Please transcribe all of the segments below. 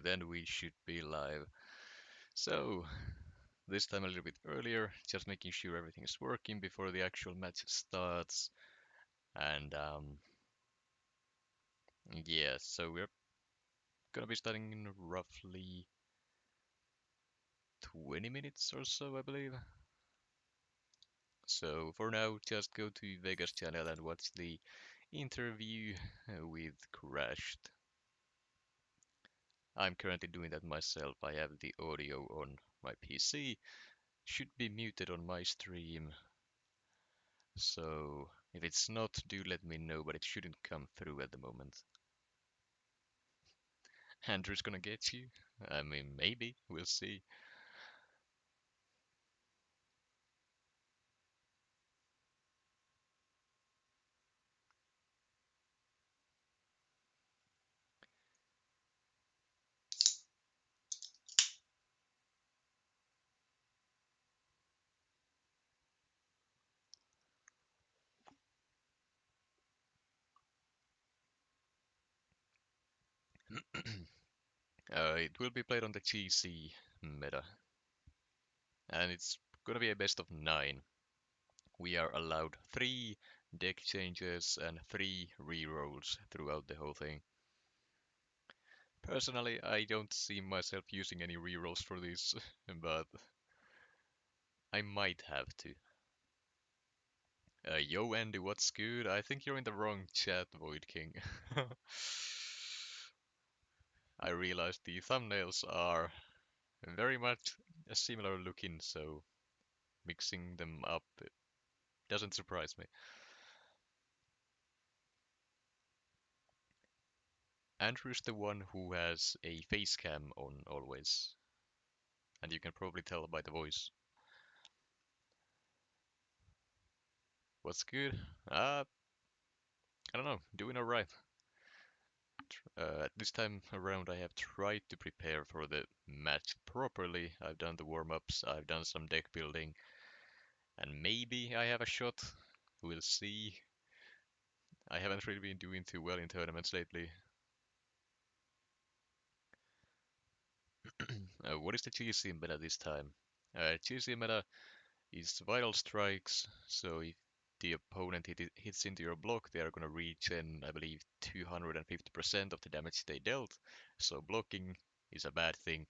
then we should be live. So, this time a little bit earlier, just making sure everything is working before the actual match starts. And yeah, so we're gonna be starting in roughly 20 minutes or so, I believe. So for now, just go to Vegas channel and watch the interview with Crashed. I'm currently doing that myself. I have the audio on my PC. Should be muted on my stream. So if it's not, do let me know, but it shouldn't come through at the moment. Andrew's gonna get you. I mean, maybe. We'll see. It will be played on the GC meta. And it's gonna be a best of 9. We are allowed 3 deck changes and 3 rerolls throughout the whole thing. Personally, I don't see myself using any rerolls for this, but I might have to. Yo, Andy, what's good? I think you're in the wrong chat, Void King. I realized the thumbnails are very much similar looking, so mixing them up doesn't surprise me. Andrew's the one who has a face cam on always, and you can probably tell by the voice. What's good? I don't know, doing alright. This time around, I have tried to prepare for the match properly. I've done the warm-ups, I've done some deck building, and maybe I have a shot. We'll see. I haven't really been doing too well in tournaments lately. What is the GC meta this time? GC meta is vital strikes, so if the opponent hits into your block, they are going to regen, I believe, 250% of the damage they dealt, so blocking is a bad thing.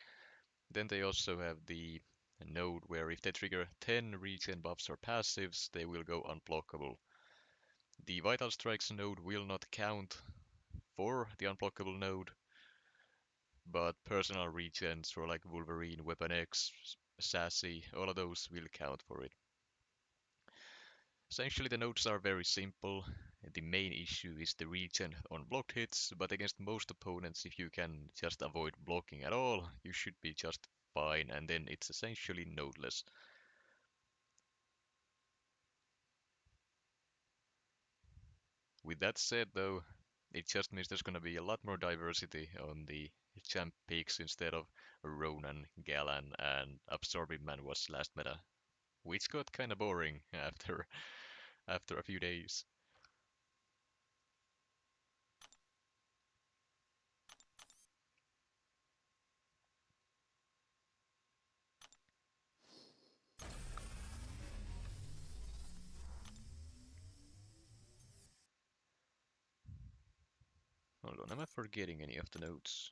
Then they also have the node where if they trigger 10 regen buffs or passives, they will go unblockable. The Vital Strikes node will not count for the unblockable node, but personal regens for like Wolverine, Weapon X, Sassy, all of those will count for it. Essentially, the nodes are very simple. The main issue is the regen on blocked hits, but against most opponents, if you can just avoid blocking at all, you should be just fine, and then it's essentially nodeless. With that said, though, it just means there's going to be a lot more diversity on the champ picks instead of Ronan, Galan, and Absorbing Man was last meta, which got kind of boring after a few days. Hold on, am I forgetting any of the notes?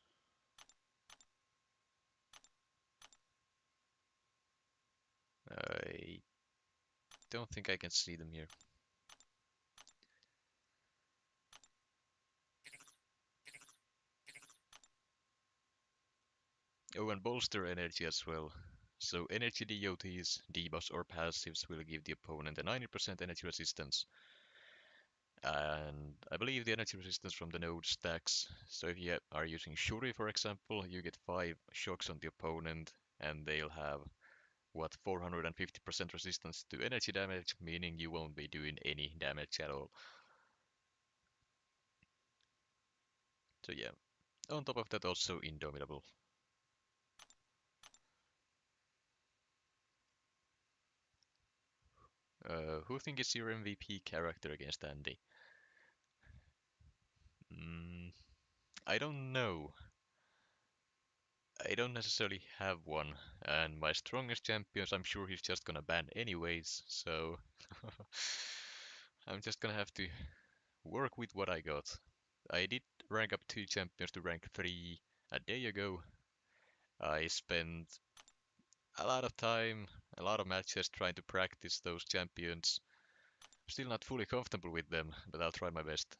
I don't think I can see them here. Oh, and bolster energy as well. So energy DOTs, debuffs or passives will give the opponent a 90% energy resistance. And I believe the energy resistance from the node stacks. So if you are using Shuri, for example, you get 5 shocks on the opponent, and they'll have, what, 450% resistance to energy damage, meaning you won't be doing any damage at all. So yeah, on top of that also Indomitable. Who think is your MVP character against Andy? Mm, I don't know. I don't necessarily have one, and my strongest champions, I'm sure he's just gonna ban anyways, so I'm just gonna have to work with what I got. I did rank up 2 champions to rank 3 a day ago. I spent a lot of time, a lot of matches trying to practice those champions. Still not fully comfortable with them, but I'll try my best.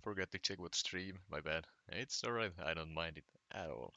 Forgot to check what stream, my bad. It's alright, I don't mind it at all.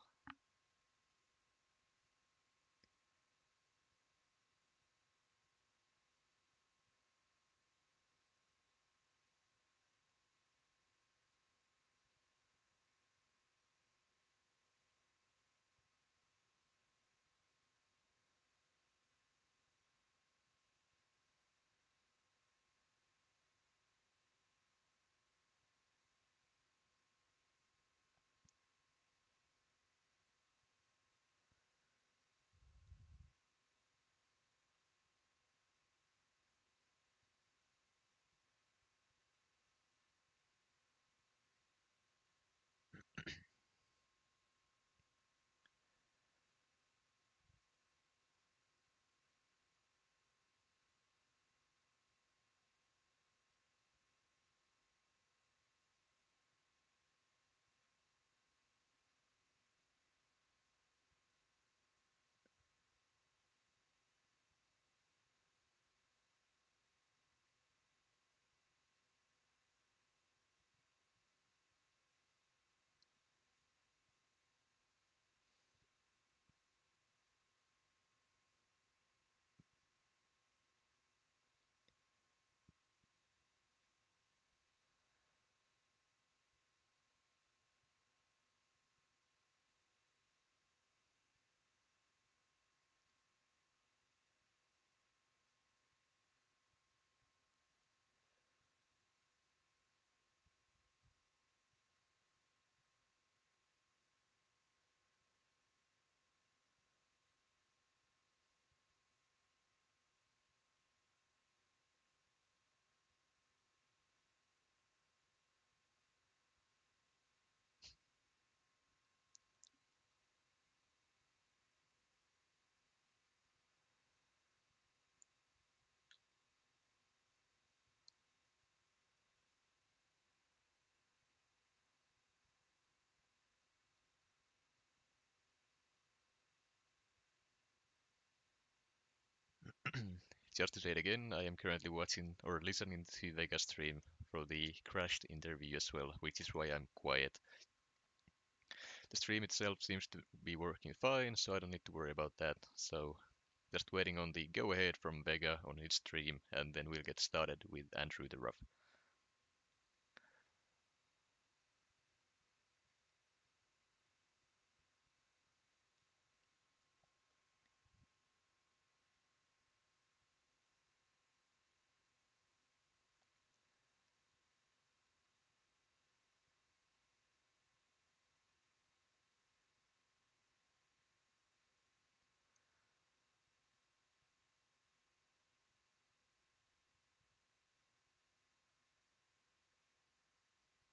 Just to say it again, I am currently watching or listening to Vegas stream for the crashed interview as well, which is why I'm quiet. The stream itself seems to be working fine, so I don't need to worry about that. So just waiting on the go ahead from Vega on his stream, and then we'll get started with Andrewtheruff.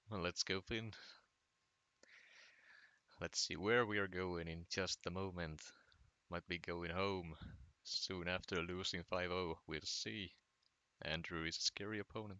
Well, let's go, Finn. Let's see where we are going in just a moment. Might be going home soon after losing 5-0. We'll see. Andrew is a scary opponent.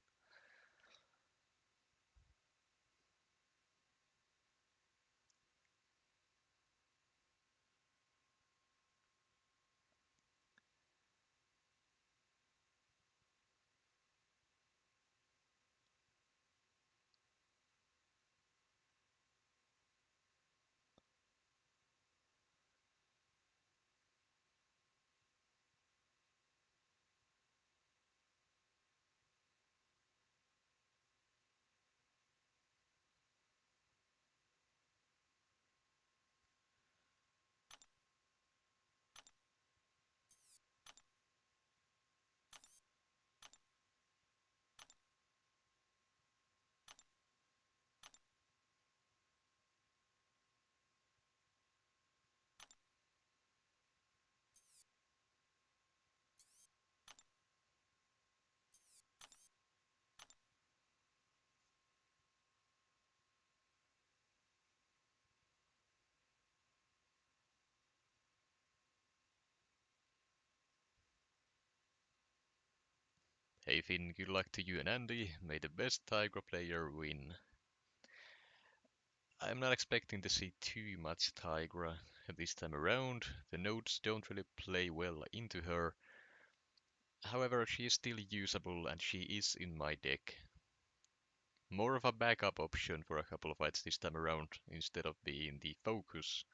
Hey Finn, good luck to you and Andy. May the best Tigra player win. I'm not expecting to see too much Tigra this time around. The nodes don't really play well into her. However, she is still usable and she is in my deck. More of a backup option for a couple of fights this time around instead of being the focus.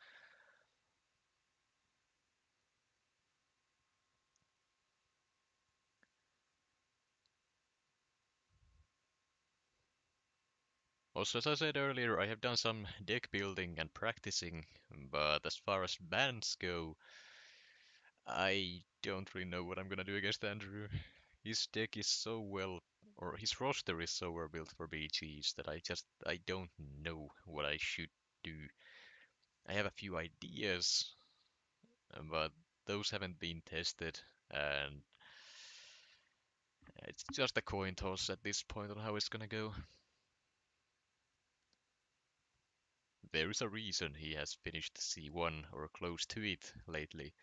Also, as I said earlier, I have done some deck building and practicing, but as far as bans go, I don't really know what I'm gonna do against Andrew. His deck is so well, or his roster is so well built for BGs that I don't know what I should do. I have a few ideas, but those haven't been tested, and it's just a coin toss at this point on how it's gonna go. There is a reason he has finished C1 or close to it lately.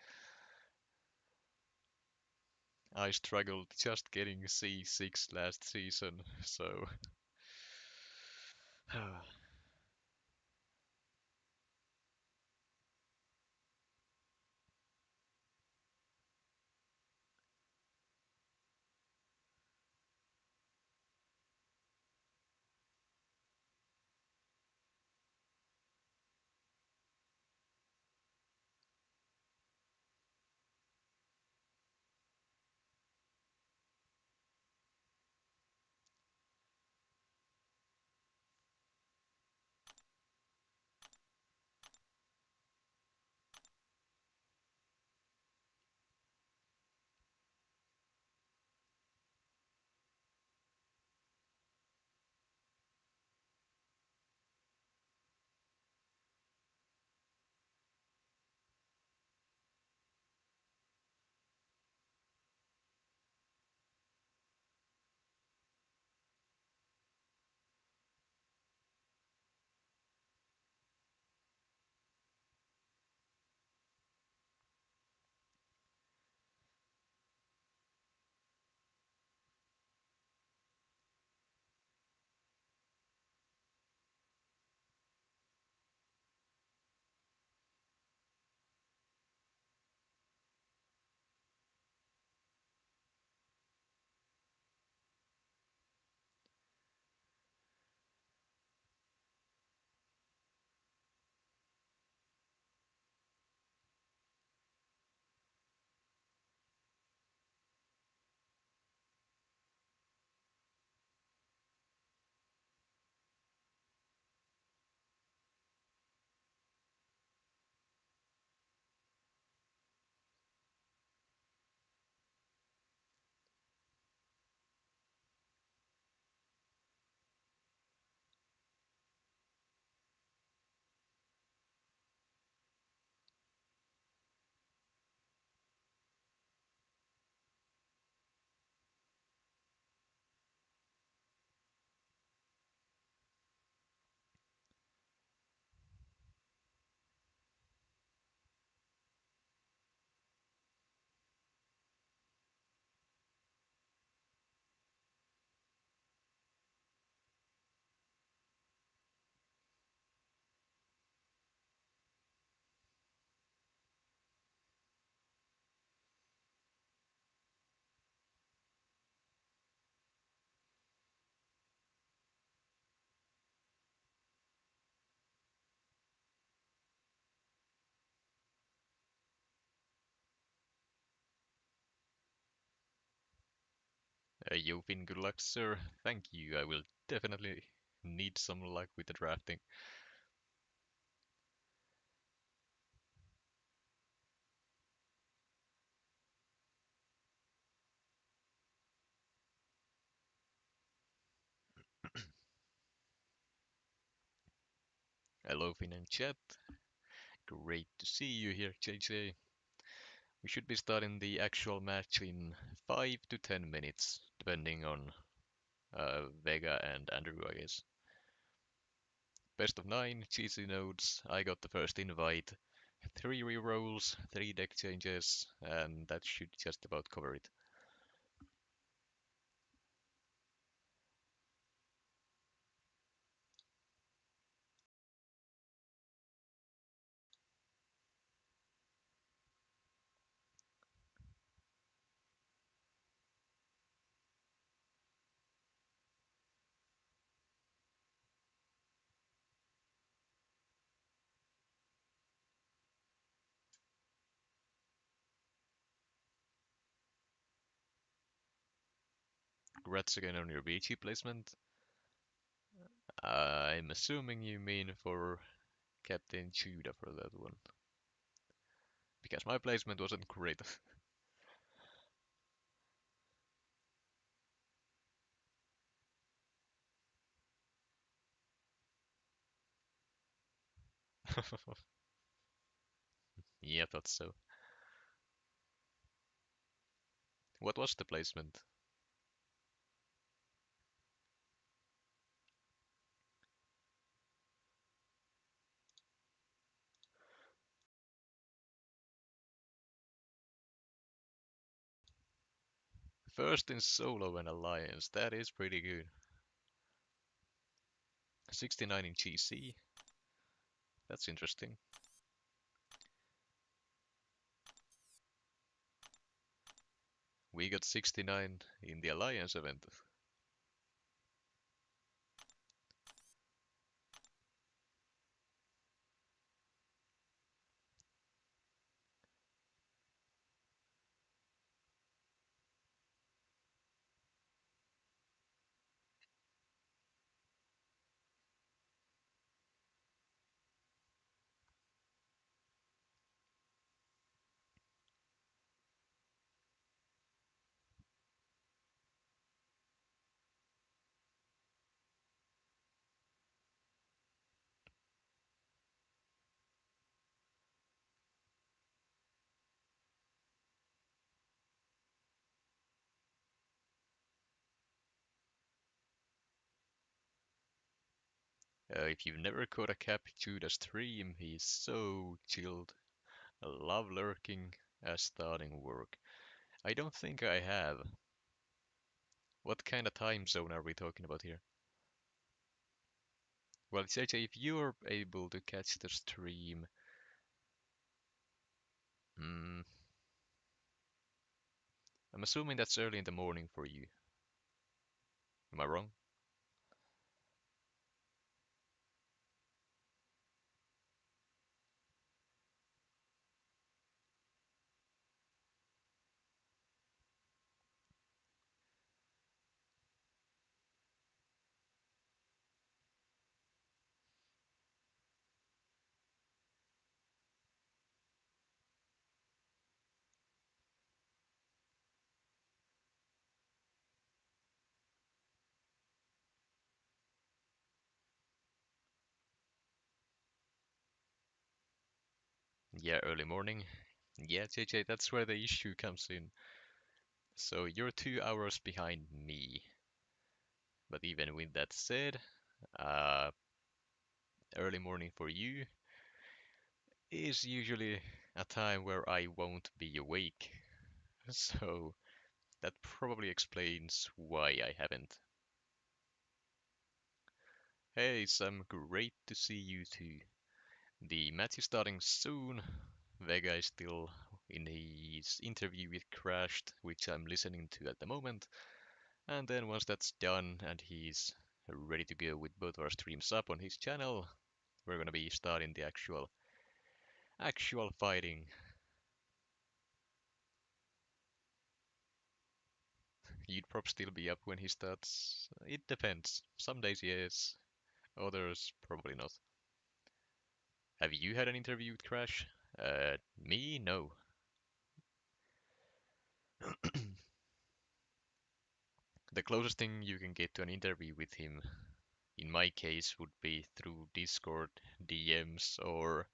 I struggled just getting C6 last season, so you've been good luck, sir. Thank you. I will definitely need some luck with the drafting. Hello, Finn and chat. Great to see you here, JJ. We should be starting the actual match in 5 to 10 minutes, depending on Vega and Andrew, I guess. Best of 9, GC nodes. I got the first invite. 3 rerolls, 3 deck changes, and that should just about cover it. congrats again on your VG placement. I'm assuming you mean for Captain Judah for that one. Because my placement wasn't great. Yeah, I thought so. What was the placement? First in solo and alliance, that is pretty good. 69 in GC, that's interesting. We got 69 in the alliance event. If you've never caught a Cap Judah stream, he's so chilled. I love lurking as starting work. I don't think I have. What kind of time zone are we talking about here? Well, JJ, if you're able to catch the stream, hmm, I'm assuming that's early in the morning for you. Am I wrong? Yeah, early morning. Yeah, JJ, that's where the issue comes in. So you're 2 hours behind me. But even with that said, uh, early morning for you is usually a time where I won't be awake. So that probably explains why I haven't. Hey Sam, great to see you too. The match is starting soon. Vega is still in his interview with Crashed, which I'm listening to at the moment. And then once that's done and he's ready to go with both our streams up on his channel, we're gonna be starting the actual fighting. You'd probably still be up when he starts. It depends. Some days yes, others probably not. Have you had an interview with Crash? Me? No. The closest thing you can get to an interview with him, in my case, would be through Discord, DMs, or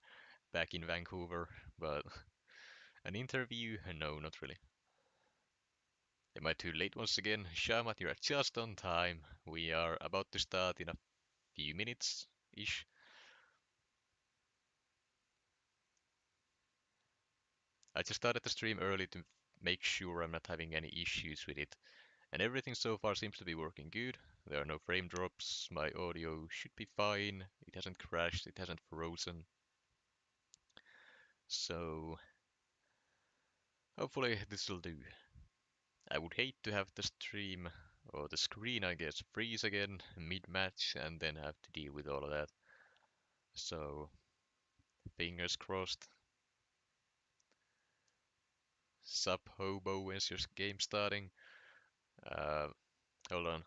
back in Vancouver, but an interview? No, not really. Am I too late once again? Shamat, you're just on time. We are about to start in a few minutes-ish. I just started the stream early to make sure I'm not having any issues with it. And everything so far seems to be working good. There are no frame drops, my audio should be fine, it hasn't crashed, it hasn't frozen. So hopefully this will do. I would hate to have the stream, or the screen I guess, freeze again mid-match and then have to deal with all of that. So fingers crossed. Sup hobo, when's your game starting? Uh, Hold on.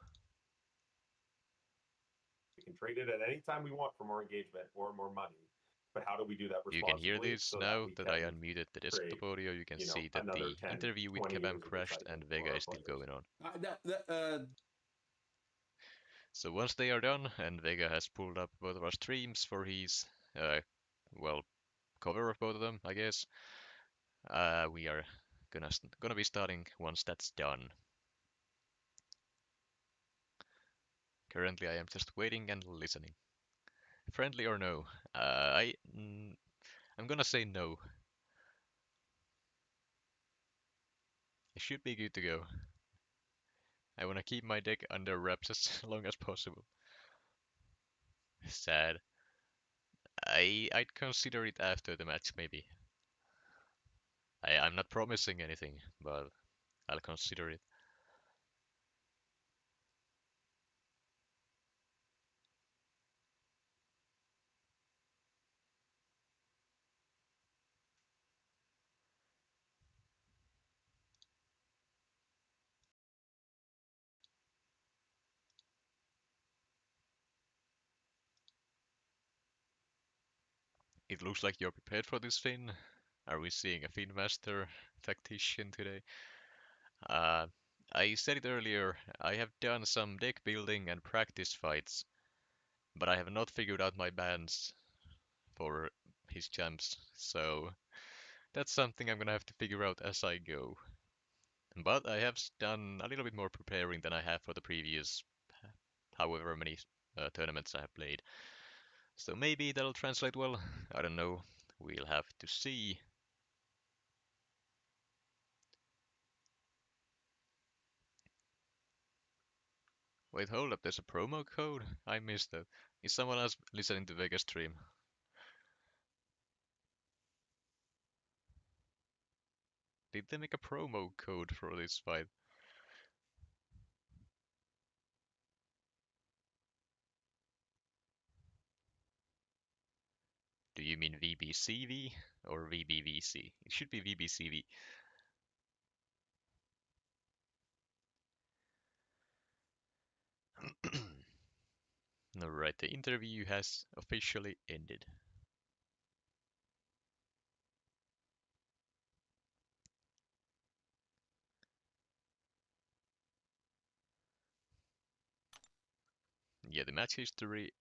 We can trade it at any time we want for more engagement or more money. But how do we do that You can hear responsibly this so that now we that I can unmuted the create, desktop audio. You can see that another the 10, interview with 20 Kebab years of crashed excitement and for Vega our is still players? going on. So once they are done and Vega has pulled up both of our streams for his, well, cover of both of them, I guess, we are gonna be starting once that's done. Currently, I am just waiting and listening. Friendly or no? I'm gonna say no. It should be good to go. I wanna keep my deck under wraps as long as possible. Sad. I'd consider it after the match, maybe. I'm not promising anything, but I'll consider it. It looks like you're prepared for this, Finn. Are we seeing a Finn Master tactician today? Uh, I said it earlier, I have done some deck building and practice fights, but I have not figured out my bans for his champs, so that's something I'm gonna have to figure out as I go. But I have done a little bit more preparing than I have for the previous however many tournaments I have played. So maybe that'll translate well. I don't know. We'll have to see. Wait, hold up. There's a promo code? I missed that. Is someone else listening to Vegas stream? Did they make a promo code for this fight? Do you mean VBCV or VBVC? It should be VBCV. Alright, the interview has officially ended. Yeah, the match history,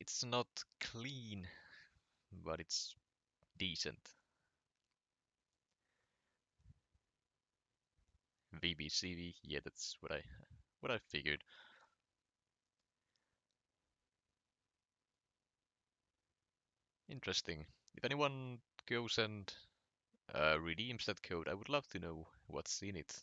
it's not clean, but it's decent. VBCV, yeah, that's what I figured. Interesting. If anyone goes and redeems that code, I would love to know what's in it.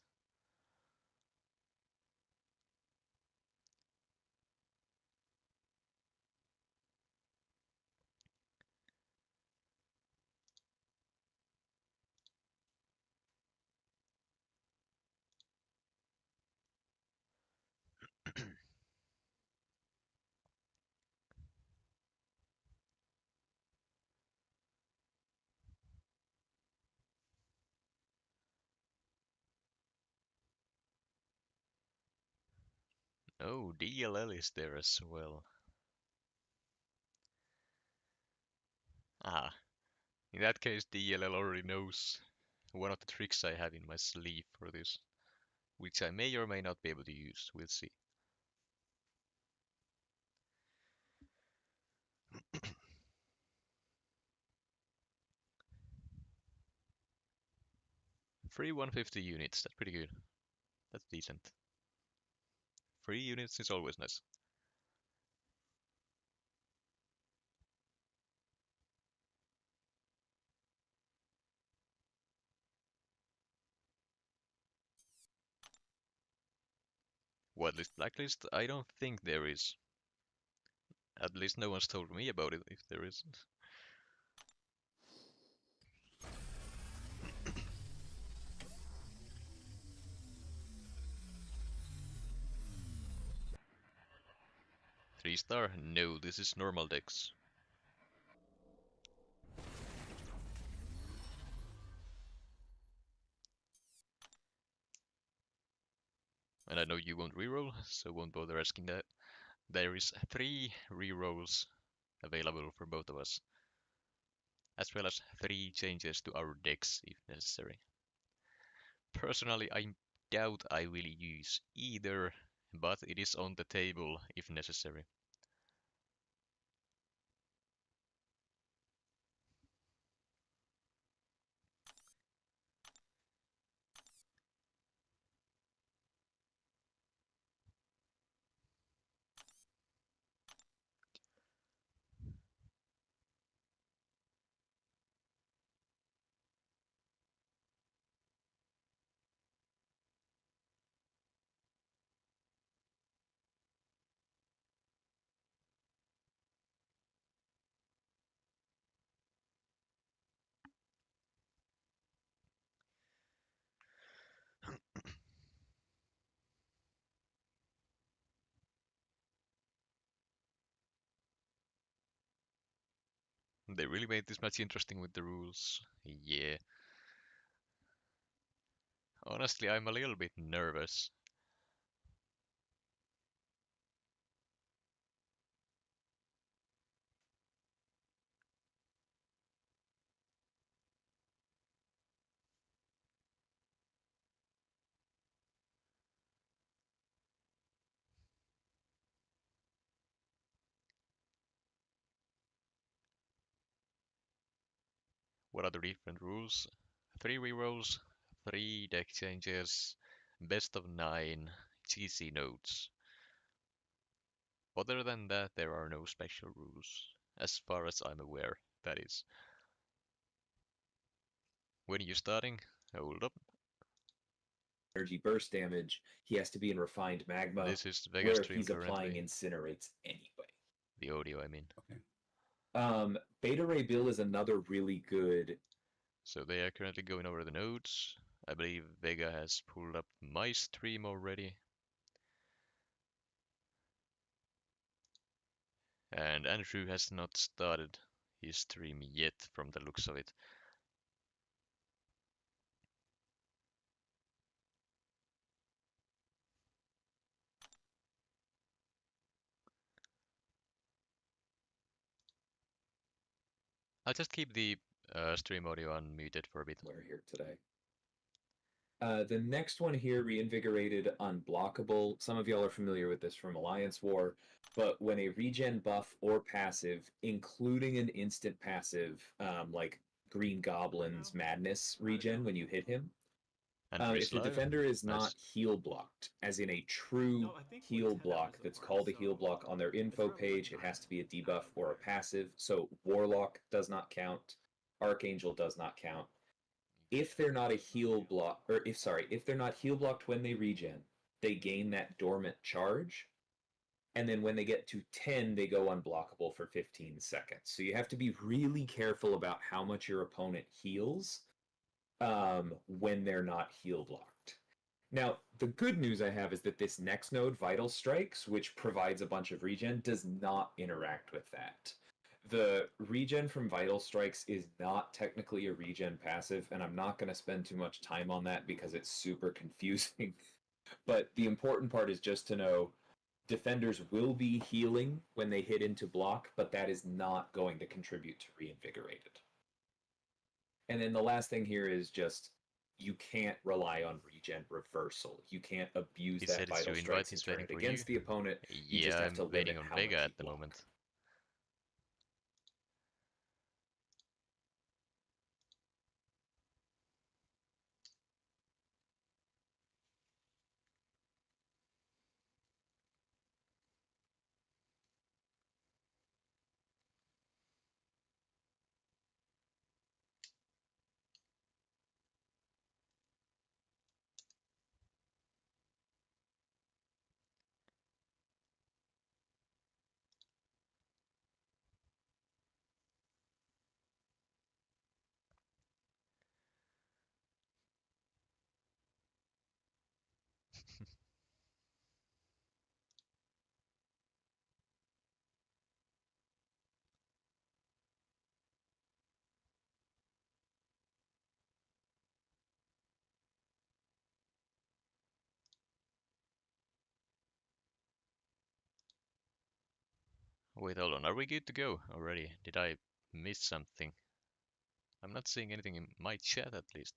Oh, DLL is there as well. Ah, in that case, DLL already knows one of the tricks I have in my sleeve for this, which I may or may not be able to use. We'll see. Free 150 units, that's pretty good. That's decent. Free units is always nice. Whitelist, blacklist? I don't think there is. At least no one's told me about it, if there is. 3-star? No, this is normal decks. And I know you won't reroll, so won't bother asking that. There is 3 rerolls available for both of us, as well as 3 changes to our decks if necessary. Personally, I doubt I will use either, but it is on the table if necessary. They really made this match interesting with the rules. Yeah. Honestly, I'm a little bit nervous. What are the different rules? 3 rerolls, 3 deck changes, best of 9, GC nodes. Other than that, there are no special rules, as far as I'm aware, that is. When you're starting, hold up. Energy burst damage, he has to be in refined magma, This is Vega where stream he's applying currently. incinerates anyway. The audio, I mean. Okay. Beta Ray Bill is another really good. So they are currently going over the nodes. I believe Vega has pulled up my stream already. And Andrew has not started his stream yet from the looks of it. I'll just keep the stream audio unmuted for a bit. We're here today. The next one here, Reinvigorated Unblockable. Some of y'all are familiar with this from Alliance War, but when a regen buff or passive, including an instant passive, like Green Goblin's Madness regen when you hit him, if the defender is not heal blocked, as in a true heal block that's called a heal block on their info page, it has to be a debuff or a passive. So Warlock does not count, Archangel does not count. If they're not a heal block, or if they're not heal blocked when they regen, they gain that dormant charge. And then when they get to 10, they go unblockable for 15 seconds. So you have to be really careful about how much your opponent heals when they're not heal blocked. Now, the good news I have is that this next node, Vital Strikes, which provides a bunch of regen, does not interact with that. The regen from Vital Strikes is not technically a regen passive, and I'm not going to spend too much time on that because it's super confusing. But the important part is just to know defenders will be healing when they hit into block, but that is not going to contribute to Reinvigorated. And then the last thing here is just you can't rely on regen reversal. You can't abuse that Vital Strikes and turn it against the opponent. You just have to waiting on Vega at the moment. Wait, hold on. Are we good to go already? Did I miss something? I'm not seeing anything in my chat at least.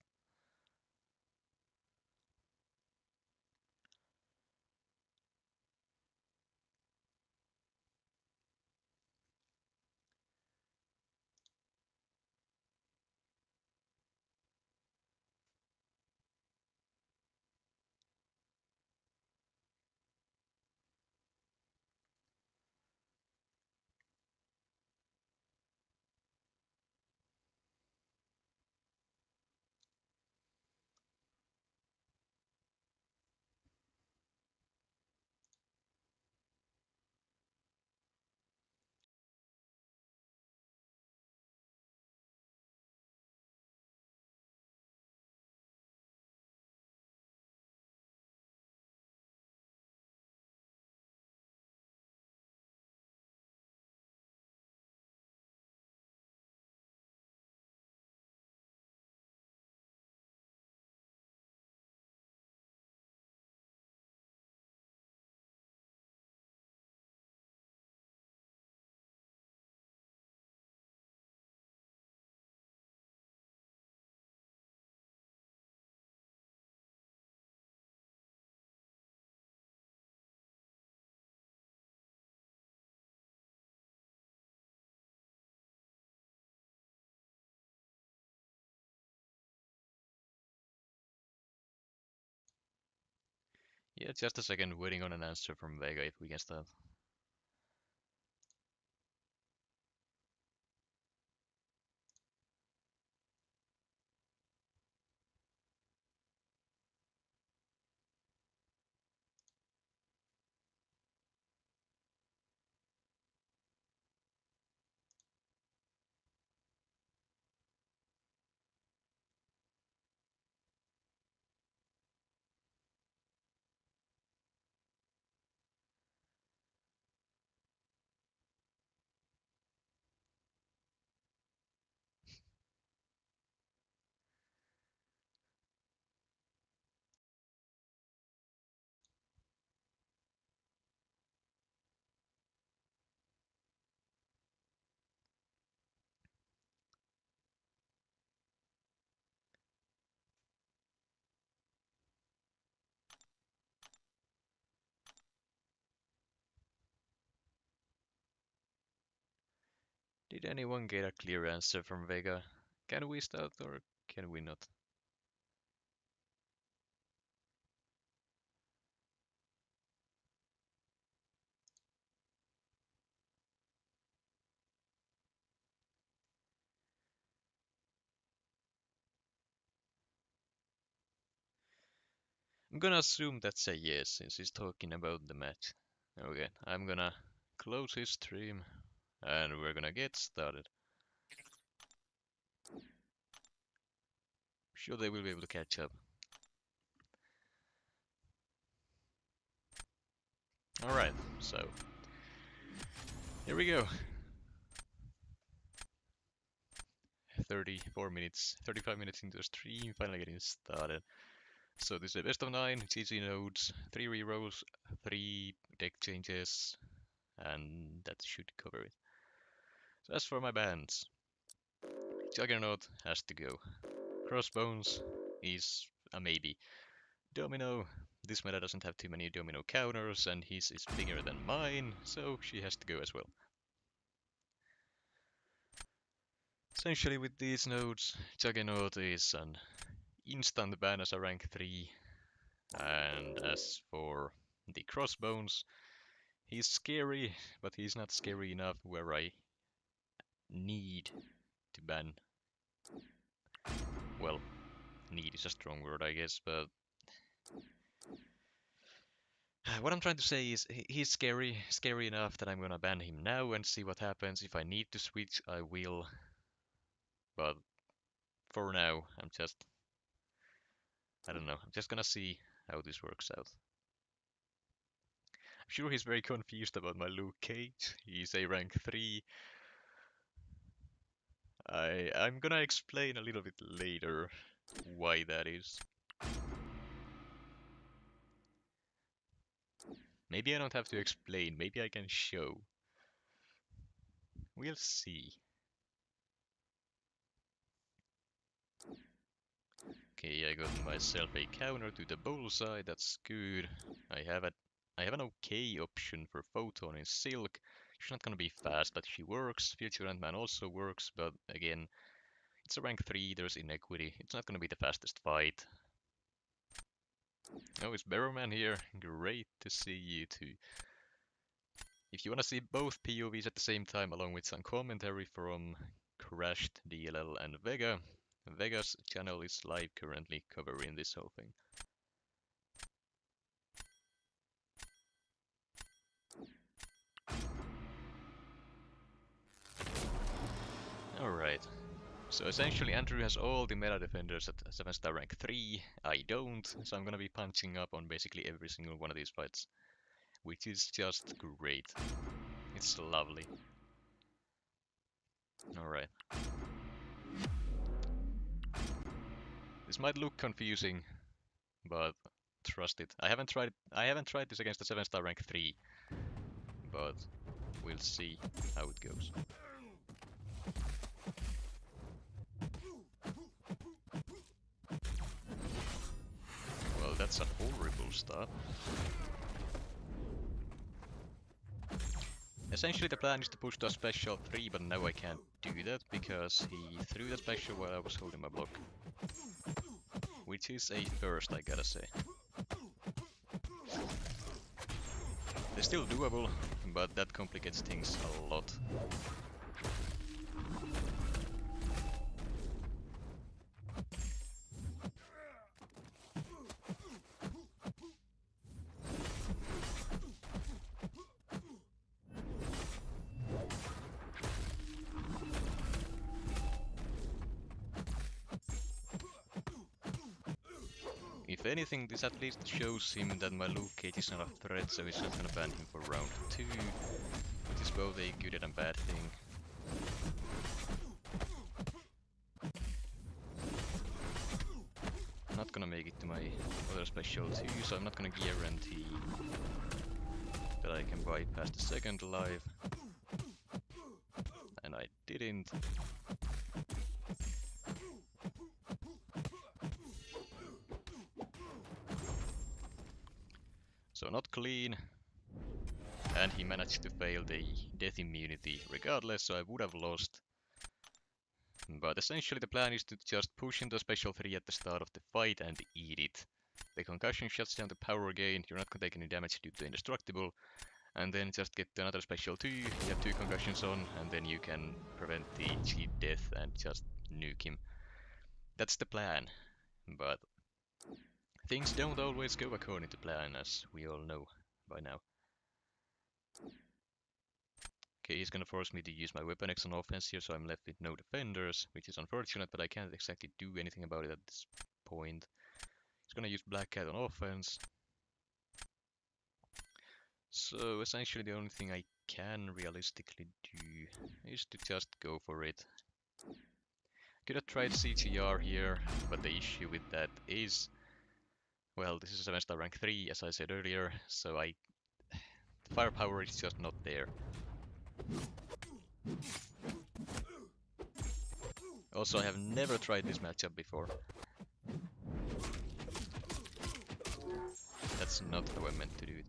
Yeah, just a second, waiting on an answer from Vega if we can start. Did anyone get a clear answer from Vega? Can we start or can we not? I'm gonna assume that's a yes since he's talking about the match. Okay, I'm gonna close his stream and we're gonna get started. Sure they will be able to catch up. Alright, so here we go. 34 minutes, 35 minutes into the stream, finally getting started. So this is a best of 9, GG nodes, 3 rerolls, 3 deck changes, and that should cover it. So as for my bands, Juggernaut has to go. Crossbones is a maybe. Domino, this meta doesn't have too many domino counters, and his is bigger than mine, so she has to go as well. Essentially with these nodes, Juggernaut is an instant ban as a rank 3, and as for the Crossbones, he's scary, but he's not scary enough where I need to ban. Well, need is a strong word, I guess, but what I'm trying to say is he's scary enough that I'm gonna ban him now and see what happens. If I need to switch, I will. But for now, I don't know, I'm just gonna see how this works out. I'm sure he's very confused about my Luke Cage. He's a rank 3. I'm gonna explain a little bit later why that is. Maybe I don't have to explain, maybe I can show. We'll see. Okay, I got myself a counter to the bullseye, that's good. I have an okay option for Photon in Silk. She's not gonna be fast, but she works. Future Ant-Man also works, but again, it's a rank 3, there's inequity. It's not gonna be the fastest fight. Oh, it's Barrowman here. Great to see you too. If you wanna see both POVs at the same time, along with some commentary from Crashed, DLL, and Vega, Vega's channel is live currently covering this whole thing. Alright, so essentially Andrew has all the meta defenders at 7-star rank 3, I don't, so I'm gonna be punching up on basically every single one of these fights, which is just great. It's lovely. Alright. This might look confusing, but trust it. I haven't tried this against the 7-star rank 3, but we'll see how it goes. Well, that's a horrible start. Essentially the plan is to push to a special 3, but now I can't do that because he threw the special while I was holding my block. Which is a first, I gotta say. They're still doable, but that complicates things a lot. If anything, this at least shows him that my Luke Cage is not a threat, so he's not gonna ban him for round 2, which is both a good and a bad thing. Not gonna make it to my other special 2, so I'm not gonna guarantee that I can bypass the second life. And I didn't. So not clean, and he managed to fail the death immunity regardless, so I would have lost. But essentially the plan is to just push into special 3 at the start of the fight and eat it. The concussion shuts down the power gain, you're not gonna take any damage due to indestructible, and then just get to another special 2, you have 2 concussions on, and then you can prevent the cheap death and just nuke him. That's the plan, but things don't always go according to plan, as we all know by now. Okay, he's gonna force me to use my Weapon X on offense here, so I'm left with no defenders, which is unfortunate, but I can't exactly do anything about it at this point. He's gonna use Black Cat on offense. So essentially the only thing I can realistically do is to just go for it. Could have tried CTR here, but the issue with that is, well, this is a 7-star rank 3, as I said earlier, so the firepower is just not there. Also, I have never tried this matchup before. That's not how I meant to do it.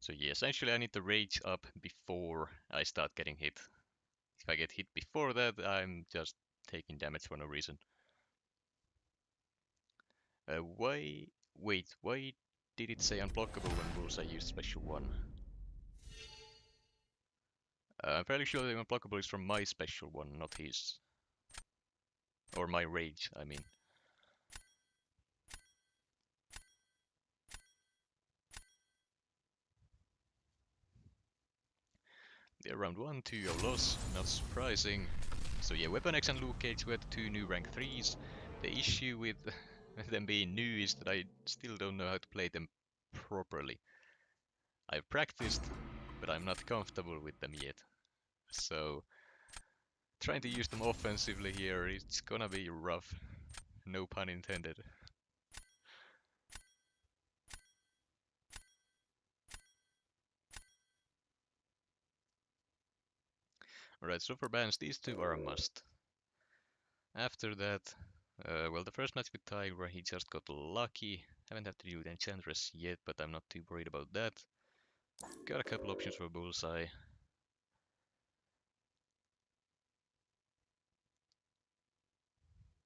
So yeah, essentially I need to rage up before I start getting hit. If I get hit before that, I'm just taking damage for no reason. Why did it say unblockable when Bullseye used special 1? I'm fairly sure the unblockable is from my special 1, not his. Or my rage, I mean. Yeah, round 1, 2-0 loss, not surprising. So yeah, Weapon X and Luke Cage were the 2 new rank 3s. The issue with them being new is that I still don't know how to play them properly. I've practiced, but I'm not comfortable with them yet. So trying to use them offensively here, it's gonna be rough. No pun intended. Alright, so for bans, these two are a must. After that, well, the first match with Tigra, he just got lucky. Haven't had to deal with Enchantress yet, but I'm not too worried about that. Got a couple options for Bullseye.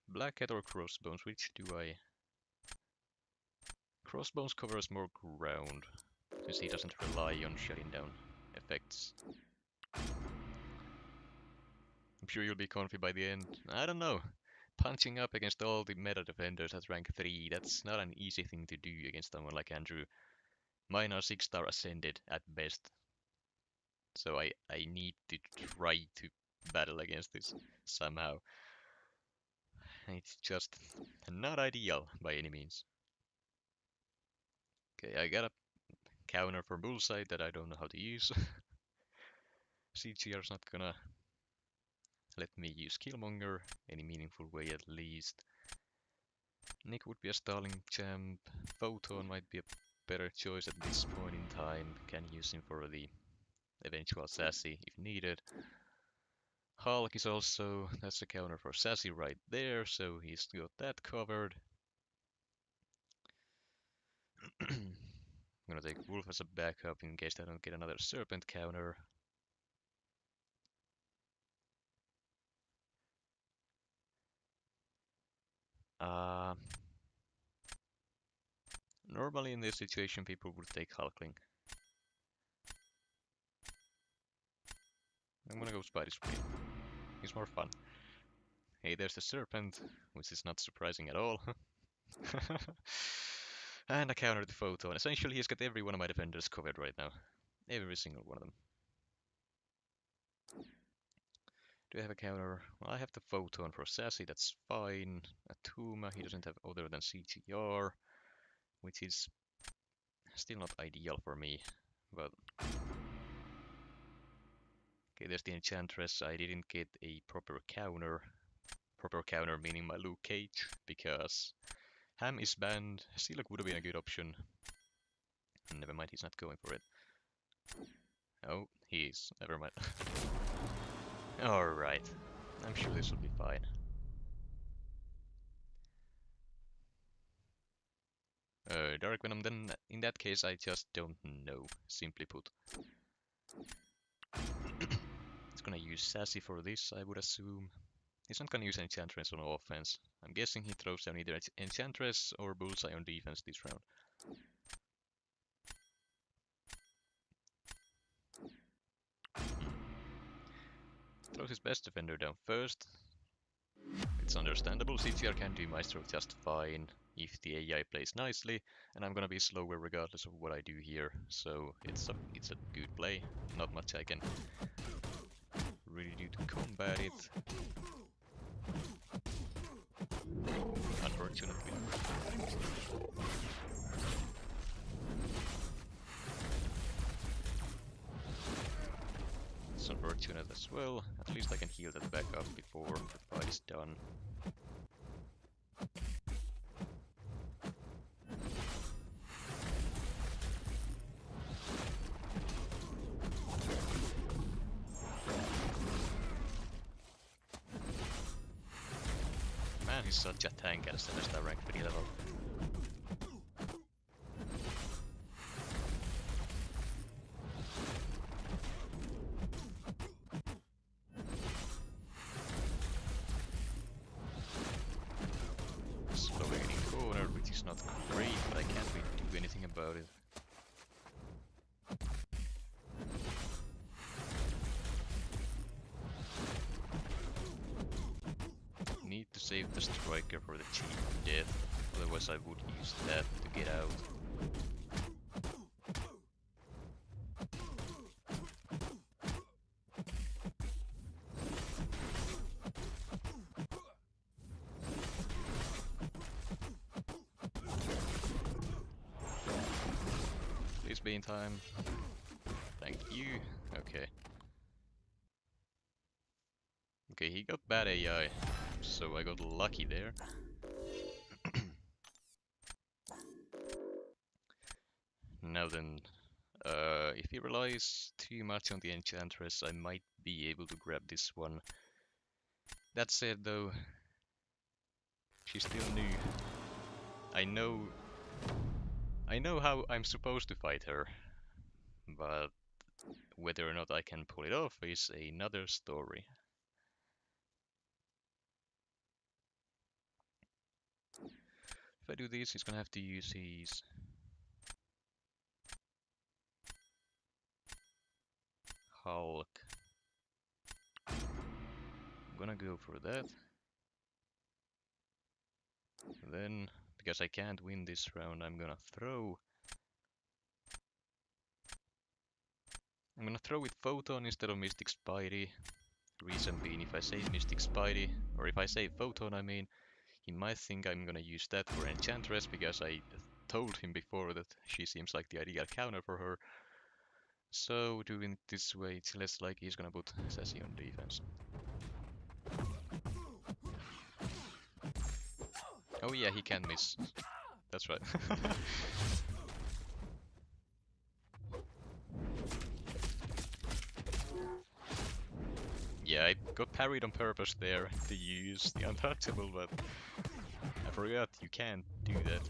Black Cat or Crossbones, which do I... Crossbones covers more ground, since he doesn't rely on shutting down effects. I'm sure you'll be comfy by the end. I don't know. Punching up against all the meta defenders at rank 3, that's not an easy thing to do against someone like Andrew. Mine are 6-star ascended at best. So I need to try to battle against this somehow. It's just not ideal by any means. Okay, I got a counter for Bullseye that I don't know how to use. CGR's not gonna let me use Killmonger any meaningful way at least. Nick would be a stalling champ. Photon might be a better choice at this point in time. Can use him for the eventual Sassy if needed. Hulk is also, that's a counter for Sassy right there, so he's got that covered. I'm gonna take Wolf as a backup in case I don't get another Serpent counter. Normally in this situation people would take Hulkling. I'm gonna go Spidey Scream. He's more fun. Hey, there's the Serpent, which is not surprising at all. And I counter the Photon. Essentially, he's got every one of my defenders covered right now. Every single one of them. Do I have a counter? Well, I have the Photon for Sassy, that's fine. Atuma, he doesn't have other than CTR, which is still not ideal for me, but... Okay, there's the Enchantress. I didn't get a proper counter. Proper counter meaning my Luke Cage, because Ham is banned. Sealog would have been a good option. Never mind, he's not going for it. Oh, he is. Never mind. Alright. I'm sure this will be fine. Dark Venom, then in that case I just don't know, simply put. He's gonna use Sassy for this, I would assume. He's not gonna use Enchantress on offense. I'm guessing he throws down either Enchantress or Bullseye on defense this round. Throws his best defender down first. It's understandable, CTR can do Maestro just fine if the AI plays nicely, and I'm gonna be slower regardless of what I do here, so it's a good play. Not much I can really do to combat it. Unfortunately. It's unfortunate as well. At least I can heal that back up before the fight is done. Man, he's such a tank at a 7-star rank 3 level. Slowly getting cornered, which is not great, but I can't really do anything about it. Need to save the striker for the cheap death, otherwise I would use that to get out. bean time. Thank you. Okay. Okay, he got bad AI, so I got lucky there. Now then, if he relies too much on the Enchantress, I might be able to grab this one. That said though, she's still new. I know how I'm supposed to fight her, but whether or not I can pull it off is another story. If I do this, he's gonna have to use his Hulk. I'm gonna go for that. Then, because I can't win this round, I'm gonna throw with Photon instead of Mystic Spidey. Reason being, if I say Mystic Spidey, or if I say Photon, I mean, he might think I'm gonna use that for Enchantress, because I told him before that she seems like the ideal counter for her. So doing it this way, it's less like he's gonna put Sassy on defense. Oh yeah, he can miss. That's right. Yeah, I got parried on purpose there to use the untouchable, but I forgot you can't do that.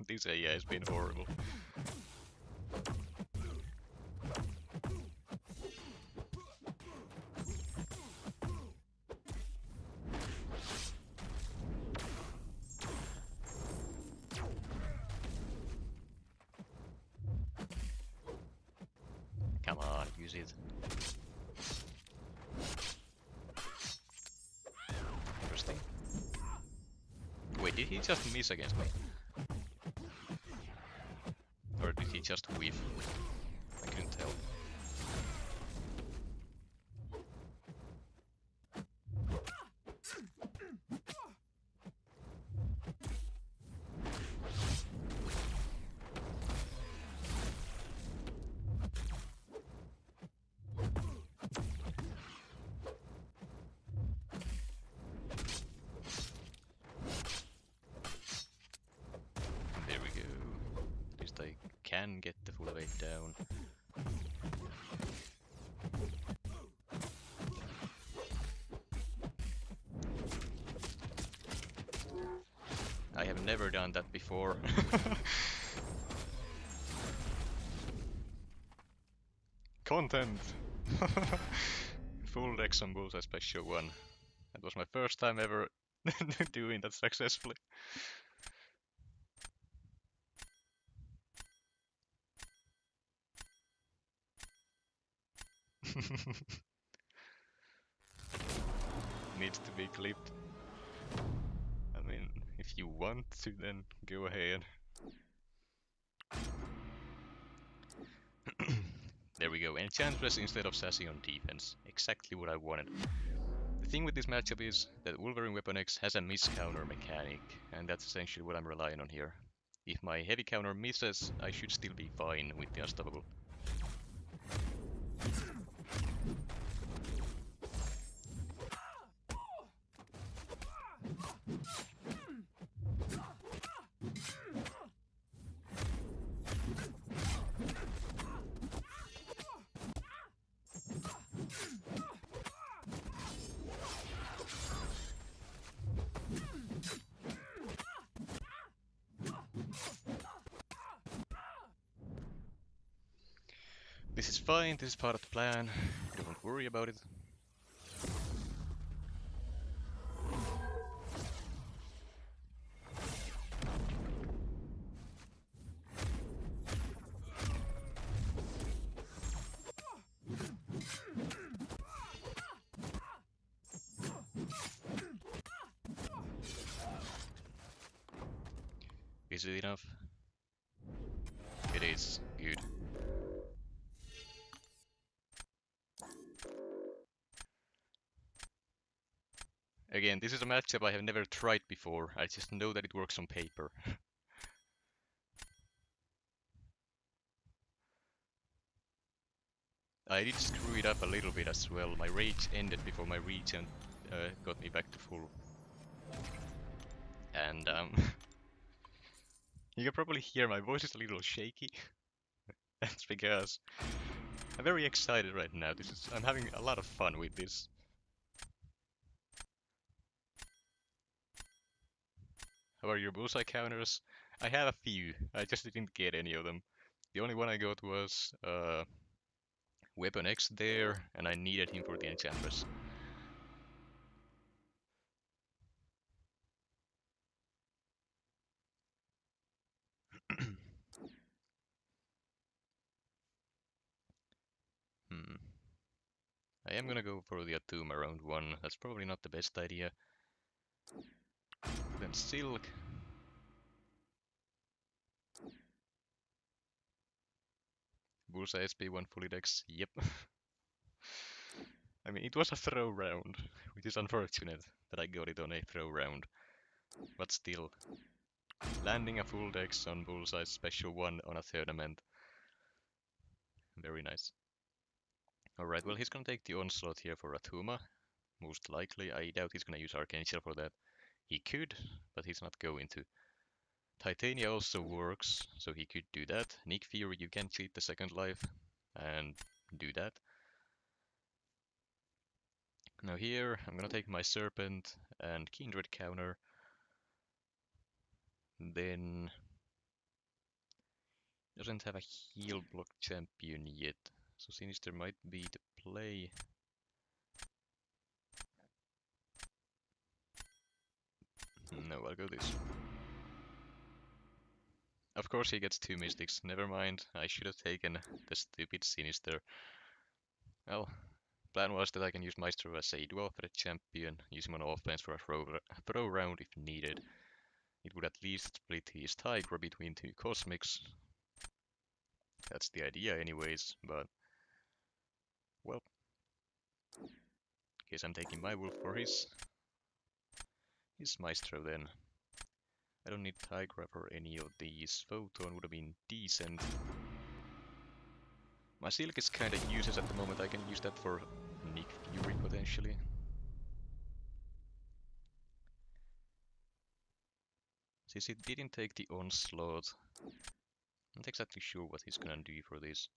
This AI has been horrible. Come on, use it. Interesting. Wait, did he just miss against me? Or did he just whiff? I couldn't tell. There we go. At least I can get the full weight down. I have never done that before. Content! Full deck on Bullseye Special 1. That was my first time ever doing that successfully. Needs to be clipped. I mean, if you want to, then go ahead. There we go, Enchantress instead of Sassy on defense. Exactly what I wanted. The thing with this matchup is that Wolverine Weapon X has a miss counter mechanic, and that's essentially what I'm relying on here. If my heavy counter misses, I should still be fine with the Unstoppable. This is fine, this is part of the plan. Don't worry about it. Is it enough? It is. good. Again, this is a matchup I have never tried before. I just know that it works on paper. I did screw it up a little bit as well. My rage ended before my regen got me back to full. And you can probably hear my voice is a little shaky. That's because I'm very excited right now. I'm having a lot of fun with this. How are your bullseye counters? I have a few. I just didn't get any of them. The only one I got was Weapon X there, and I needed him for the Enchantress. I am gonna go for the Atuma round 1. That's probably not the best idea. Then Silk. Bullseye SP1 fully dex, yep. I mean, it was a throw round, which is unfortunate that I got it on a throw round. But still, landing a full dex on Bullseye's special 1 on a tournament. Very nice. Alright, well he's gonna take the Onslaught here for Atuma. Most likely. I doubt he's gonna use Arcane Shell for that. He could, but he's not going to. Titania also works, so he could do that. Nick Fury, you can cheat the second life and do that. Now here, I'm gonna take my Serpent and Kindred counter. Then doesn't have a heal block champion yet, so Sinister might be the play. No, I'll go this. Of course he gets 2 Mystics, never mind, I should have taken the stupid Sinister. Well, plan was that I can use Maestro as a dual threat champion, use him on offense for a throw round if needed. It would at least split his Tigra between 2 Cosmics. That's the idea anyways, but... well... guess I'm taking my Wolf for his Maestro then. I don't need Tigra for any of these. Photon would have been decent. My Silk is kinda useless at the moment. I can use that for Nick Fury potentially. Since he didn't take the Onslaught, I'm not exactly sure what he's gonna do for this.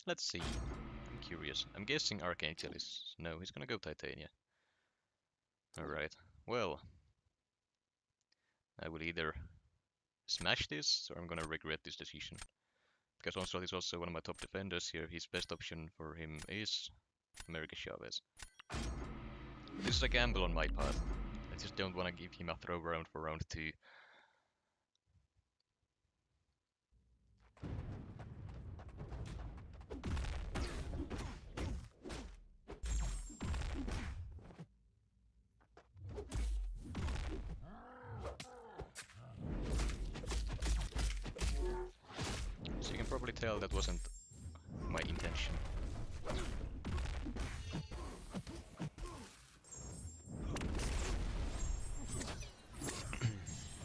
Let's see. I'm curious. I'm guessing Archangel is... no, he's gonna go Titania. Alright, well... I will either smash this, or I'm gonna regret this decision. Because Onslaught is also one of my top defenders here. His best option for him is America Chavez. This is a gamble on my part. I just don't want to give him a throw round for round 2. So you can probably tell that wasn't my intention.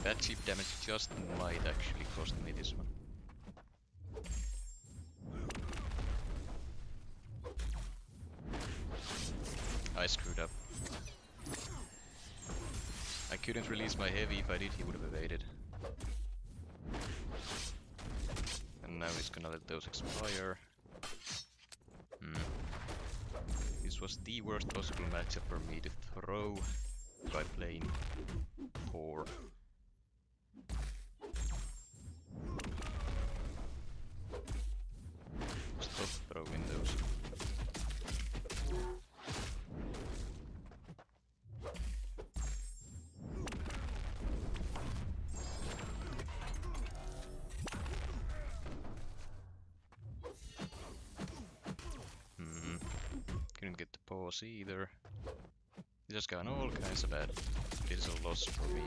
That cheap damage just might actually cost me this one. I screwed up. I couldn't release my heavy. If I did, he would have evaded. And now he's gonna let those expire. This was the worst possible matchup for me to throw by playing poor. Stop throwing those. Couldn't get the pause either. He just gone all kinds of bad. this is a loss for me.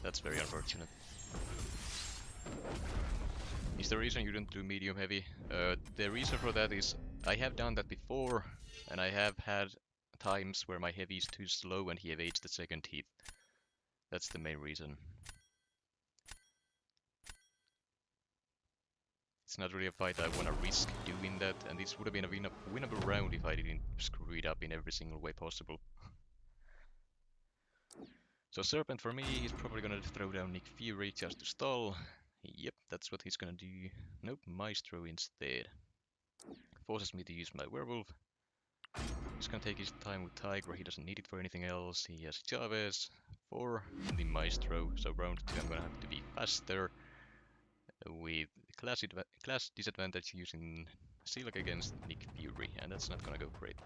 That's very unfortunate. Is the reason you don't do medium heavy? The reason for that is I have done that before, and I have had times where my heavy is too slow and he evades the second hit. That's the main reason. It's not really a fight I want to risk doing that, and this would have been a winnable round if I didn't screw it up in every single way possible. So Serpent for me, he's probably gonna throw down Nick Fury just to stall. Yep, that's what he's gonna do. Nope, Maestro instead. Forces me to use my Werewolf. He's gonna take his time with Tiger, he doesn't need it for anything else. He has Chavez for the Maestro, so round 2 I'm gonna have to be faster with class disadvantage using Silk against Nick Fury, and that's not gonna go great.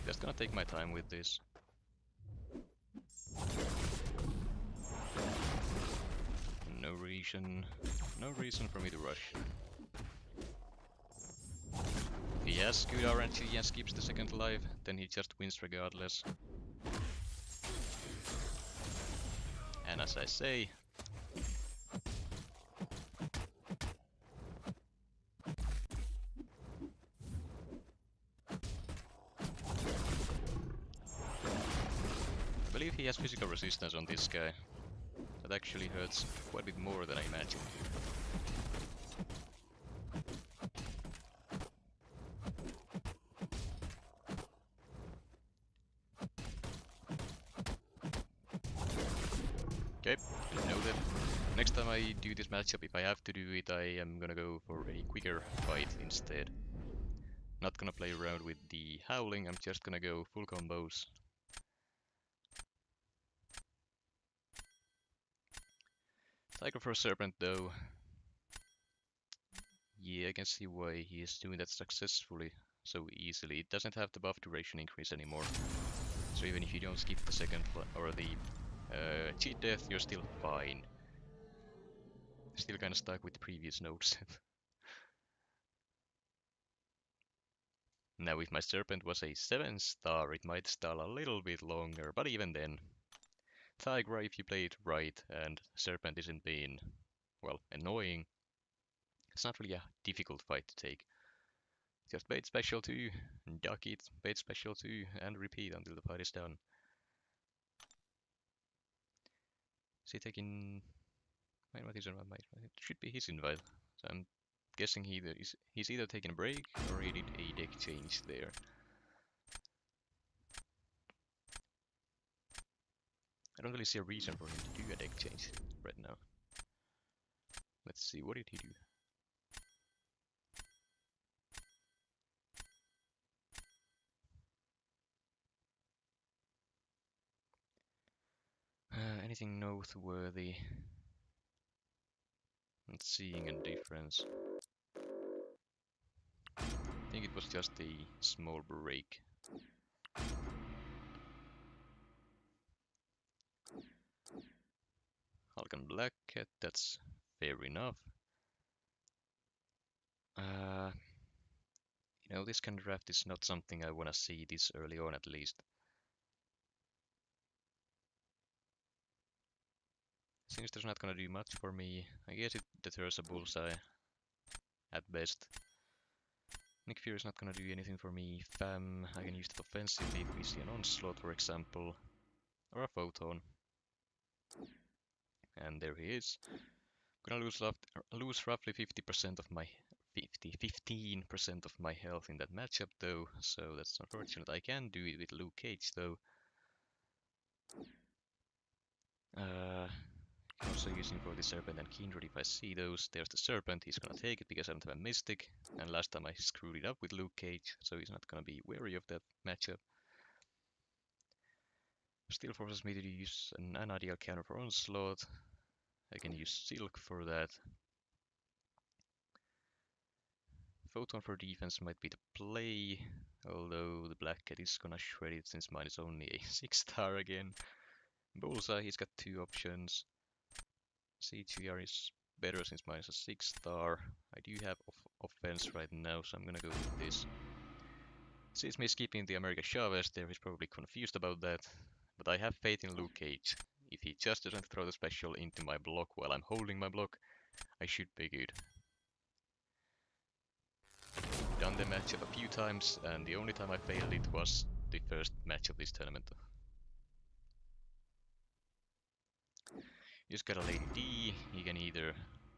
Just gonna take my time with this. No reason for me to rush. If he has good RNG and skips the second life, then he just wins regardless. And as I say, I believe he has physical resistance on this guy. That actually hurts quite a bit more than I imagined. Okay, noted. Next time I do this matchup, if I have to do it, I am gonna go for a quicker fight instead. Not gonna play around with the howling, I'm just gonna go full combos. Tiger for Serpent though. Yeah, I can see why he is doing that successfully so easily. It doesn't have the buff duration increase anymore. So even if you don't skip the second or the cheat death, you're still fine. Still kinda stuck with the previous notes. Now if my Serpent was a 7-star, it might stall a little bit longer, but even then. Tigra, if you play it right, and Serpent isn't being, well, annoying, it's not really a difficult fight to take. Just bait special 2, duck it, bait special 2, and repeat until the fight is done. Is he taking... What is it? It should be his invite. So I'm guessing he's either taking a break or he did a deck change there. I don't really see a reason for him to do a deck change right now. Let's see, what did he do? Anything noteworthy? Not seeing a difference. I think it was just a small break. Halkan Black Cat, that's fair enough. You know, this kind of draft is not something I wanna see this early on at least. Since there's not gonna do much for me, I guess it deters a bullseye at best. Nick Fury is not gonna do anything for me. Fam, I can use it offensively if we see an onslaught, for example, or a photon. And there he is. I'm gonna lose roughly 50% of my 15% of my health in that matchup though, so that's unfortunate. I can do it with Luke Cage though. Also using for the Serpent and Kindred, if I see those, there's the Serpent, he's gonna take it because I don't have a Mystic, and last time I screwed it up with Luke Cage, so he's not gonna be wary of that matchup. Still forces me to use an unideal counter for Onslaught. I can use Silk for that. Photon for defense might be the play, although the Black Cat is gonna shred it since mine is only a 6-star again. Bullseye, he's got 2 options. CGR is better since mine is a 6-star. I do have offense right now, so I'm gonna go with this. Sees me skipping the America Chavez there, he's probably confused about that. But I have faith in Luke Cage. If he just doesn't throw the special into my block while I'm holding my block, I should be good. Done the matchup a few times, and the only time I failed it was the first match of this tournament. Just got a Lady D, he can either...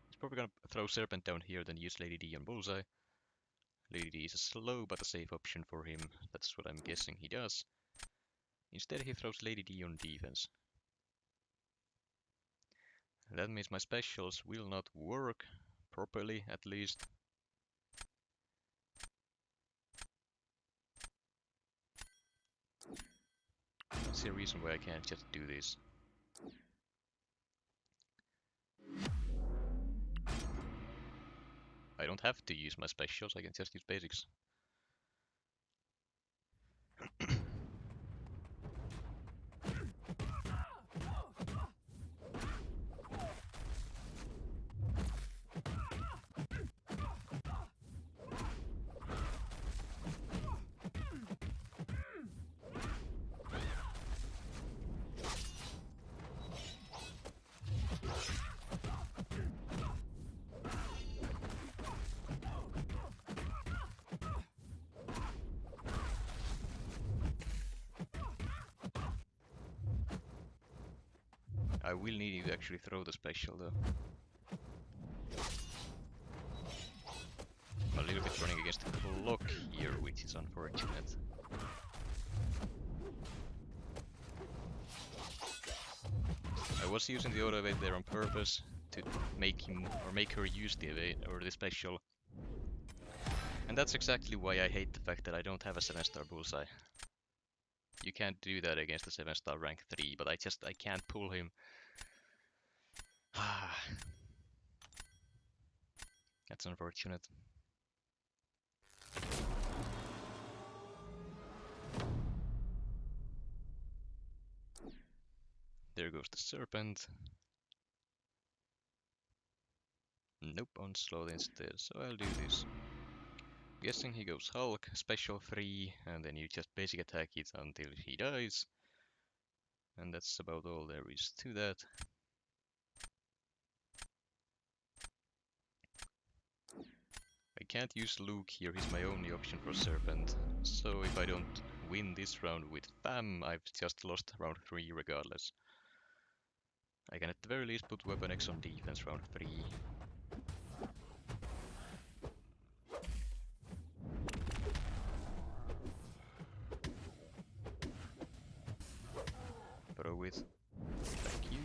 He's probably gonna throw Serpent down here, then use Lady D on Bullseye. Lady D is a slow but a safe option for him, that's what I'm guessing he does. Instead he throws Lady D on defense. That means my specials will not work properly, at least. I don't see a reason why I can't just do this. I don't have to use my specials, I can just use basics. I will need you to actually throw the special though. I'm a little bit running against the clock here, which is unfortunate. I was using the auto evade there on purpose to make him or make her use the evade or the special. And that's exactly why I hate the fact that I don't have a 7-star Bullseye. You can't do that against a 7-star rank 3, but I can't pull him. That's unfortunate. There goes the Serpent. Nope, Onslaught instead, so I'll do this. Guessing he goes Hulk, special 3, and then you just basic attack it until he dies. And that's about all there is to that. I can't use Luke here, he's my only option for Serpent. So if I don't win this round with Fam, I've just lost round 3 regardless. I can at the very least put Weapon X on defense round 3. Throw it. Thank you.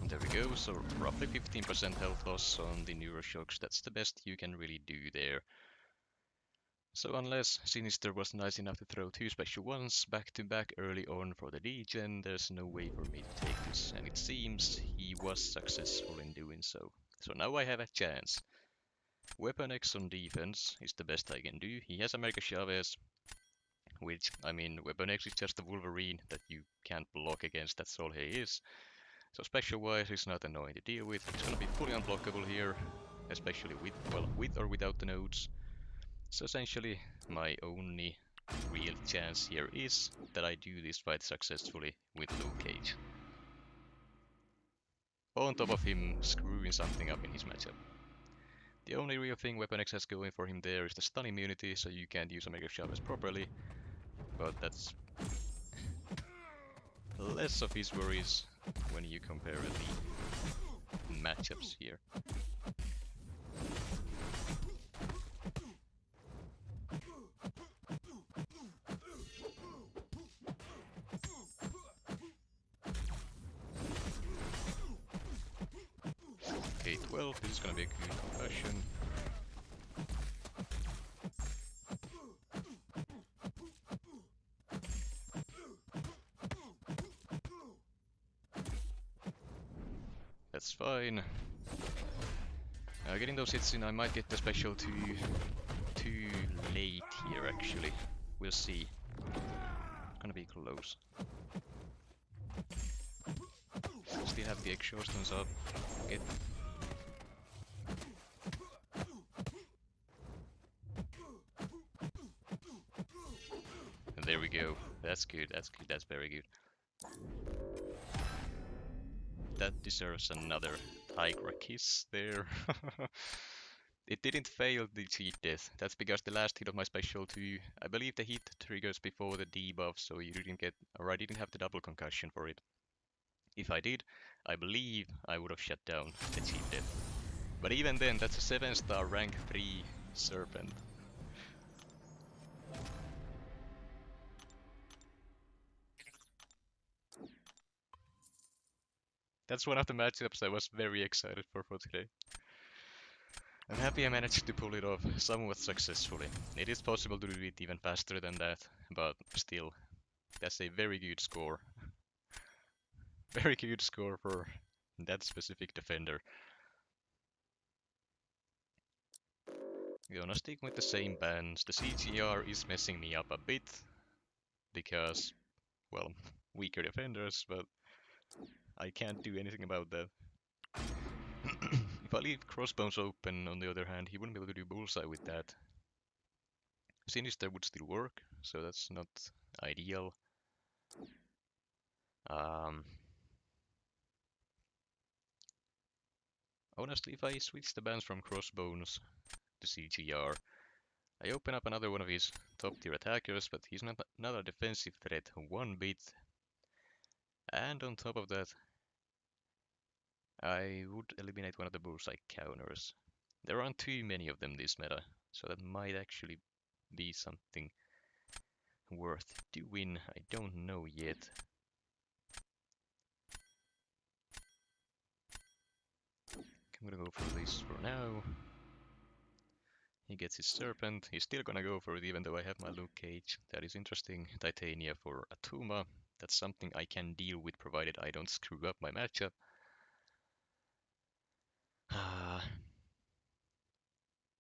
There we go, so roughly 15% health loss on the Neuroshocks, that's the best you can really do there. So unless Sinister was nice enough to throw 2 special ones back to back early on for the Degen, there's no way for me to take this, and it seems he was successful in doing so. So now I have a chance. Weapon X on defense is the best I can do. He has America Chavez, which, I mean, Weapon X is just a Wolverine that you can't block against, that's all he is. So special wise is not annoying to deal with. It's gonna be fully unblockable here, especially with or without the nodes. So essentially my only real chance here is that I do this fight successfully with Luke Cage. On top of him screwing something up in his matchup. The only real thing Weapon X has going for him there is the stun immunity, so you can't use Omega Sharpness properly. But that's less of his worries when you compare the matchups here. Okay, 12, this is gonna be a good concussion. That's fine. Getting those hits in, I might get the special too late here actually. We'll see. Gonna be close. Still have the exhausts up. Get. And there we go. That's good, that's good, that's very good. That deserves another Tigra kiss there. It didn't fail the cheat death. That's because the last hit of my special 2, I believe the hit triggers before the debuff, so you didn't get, or I didn't have the double concussion for it. If I did, I believe I would have shut down the cheat death. But even then, that's a 7-star rank 3 Serpent. That's one of the matchups I was very excited for today. I'm happy I managed to pull it off somewhat successfully. It is possible to do it even faster than that, but still, that's a very good score. Very good score for that specific defender. Gonna stick with the same bans. The CGR is messing me up a bit, because, well, weaker defenders, but I can't do anything about that. If I leave Crossbones open, on the other hand, he wouldn't be able to do Bullseye with that. Sinister would still work, so that's not ideal. Honestly, if I switch the bans from Crossbones to CGR, I open up another one of his top tier attackers, but he's not a defensive threat one bit. And on top of that, I would eliminate one of the Bullseye counters. There aren't too many of them this meta, so that might actually be something worth doing. I don't know yet. I'm gonna go for this for now. He gets his Serpent. He's still gonna go for it even though I have my Luke Cage. That is interesting. Titania for Atuma. That's something I can deal with provided I don't screw up my matchup.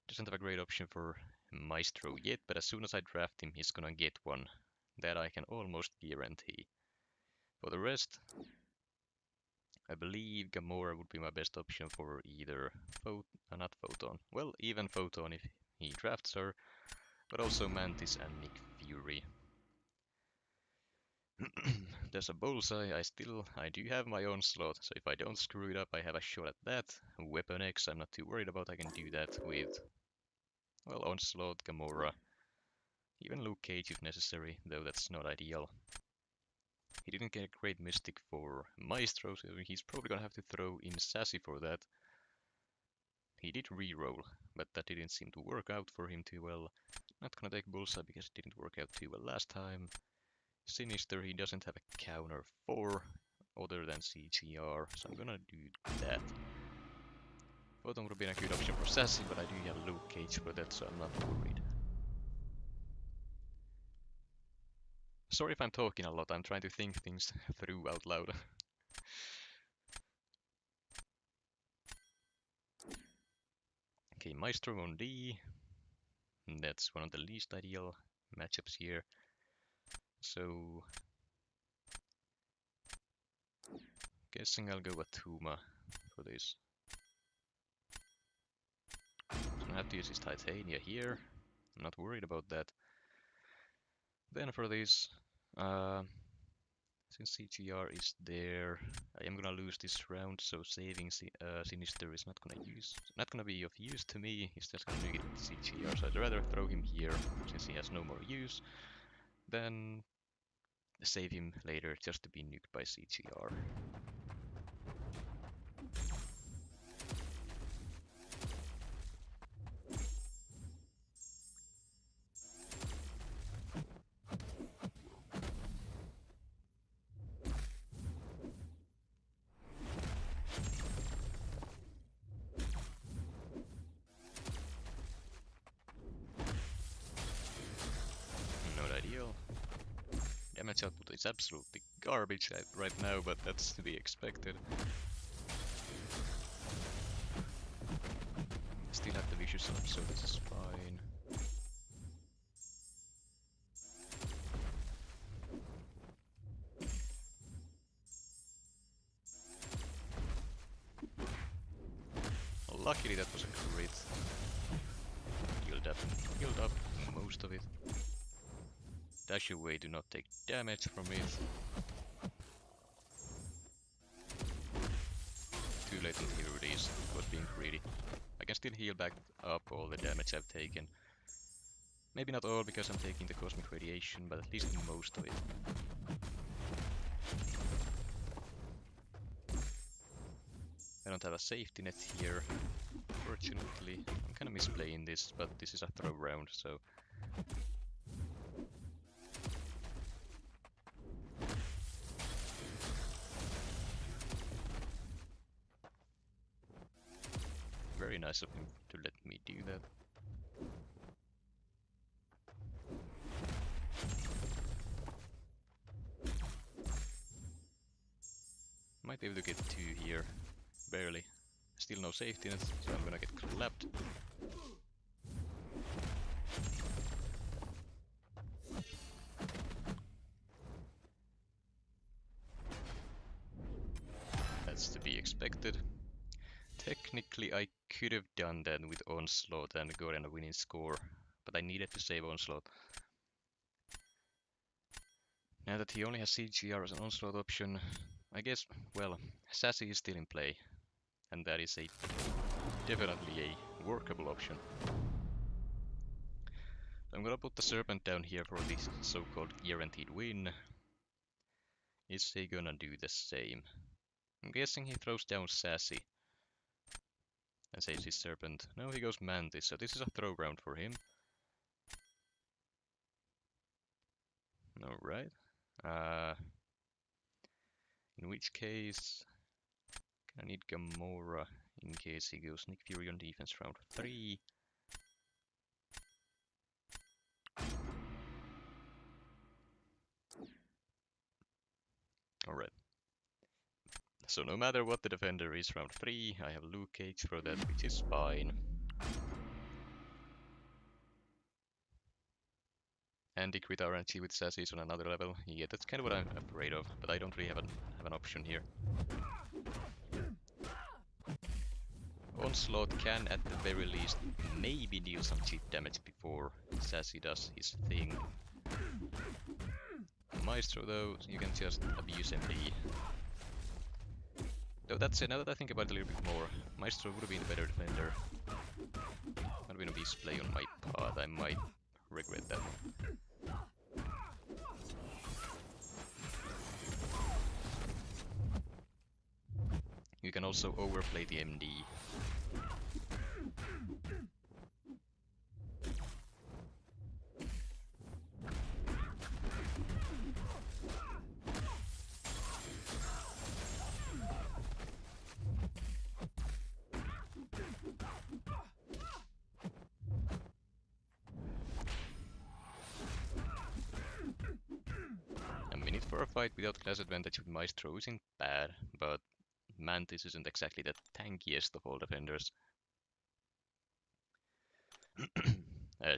Doesn't have a great option for Maestro yet, but as soon as I draft him, he's gonna get one. That I can almost guarantee. For the rest, I believe Gamora would be my best option for either not Photon. Well, even Photon if he drafts her, but also Mantis and Nick Fury. There's a Bullseye, I do have my own slot, so if I don't screw it up, I have a shot at that. Weapon X, I'm not too worried about, I can do that with, well, Onslaught, Gamora, even Luke Cage if necessary, though that's not ideal. He didn't get a great Mystic for Maestro, so he's probably gonna have to throw in Sassy for that. He did reroll, but that didn't seem to work out for him too well. Not gonna take Bullseye because it didn't work out too well last time. Sinister, he doesn't have a counter for other than CGR, so I'm gonna do that. Photon would have been a good option for Sassy, but I do have Luke Cage for that, so I'm not worried. Sorry if I'm talking a lot, I'm trying to think things through out loud. Okay, Maestro on D. That's one of the least ideal matchups here. So, guessing I'll go Atuma for this. So I have to use his Titania here. I'm not worried about that. Then for this, since CGR is there, I am gonna lose this round, so saving Sinister is not gonna be of use to me. He's just gonna nuke it with CGR, so I'd rather throw him here since he has no more use than save him later just to be nuked by CGR. Not ideal. Damage output is absolutely garbage right now, but that's to be expected. Still have the vicious up, so this is fine. Well, luckily that was a crit. Healed up most of it. Dash away, do not take damage from it. Too late on hero release, I was being greedy. I can still heal back up all the damage I've taken. Maybe not all because I'm taking the cosmic radiation, but at least most of it. I don't have a safety net here, fortunately. I'm kinda misplaying this, but this is a throw round, so... Very nice of him to let me do that. Might be able to get 2 here. Barely. Still no safety net, so I'm gonna get clapped. That's to be expected. Technically I could have done that with Onslaught and gotten a winning score, but I needed to save Onslaught. Now that he only has CGR as an Onslaught option, I guess, well, Sassy is still in play, and that is definitely a workable option. I'm gonna put the Serpent down here for this so-called guaranteed win. Is he gonna do the same? I'm guessing he throws down Sassy and saves his Serpent. No, he goes Mantis, so this is a throw round for him. Alright. In which case, I need Gamora in case he goes Nick Fury on defense round 3. Alright. So no matter what the defender is round 3, I have Luke Cage for that, which is fine. Anti-crit RNG with Sassy is on another level. Yeah, that's kind of what I'm afraid of, but I don't really have an option here. Onslaught can, at the very least, maybe deal some cheap damage before Sassy does his thing. Maestro, though, you can just abuse MD. Though that's it, now that I think about it a little bit more, Maestro would have been the better defender. Might have been a misplay on my part, I might regret that one. You can also overplay the MD. A minute for a fight without class advantage with Maestro isn't bad, but Mantis isn't exactly the tankiest of all defenders.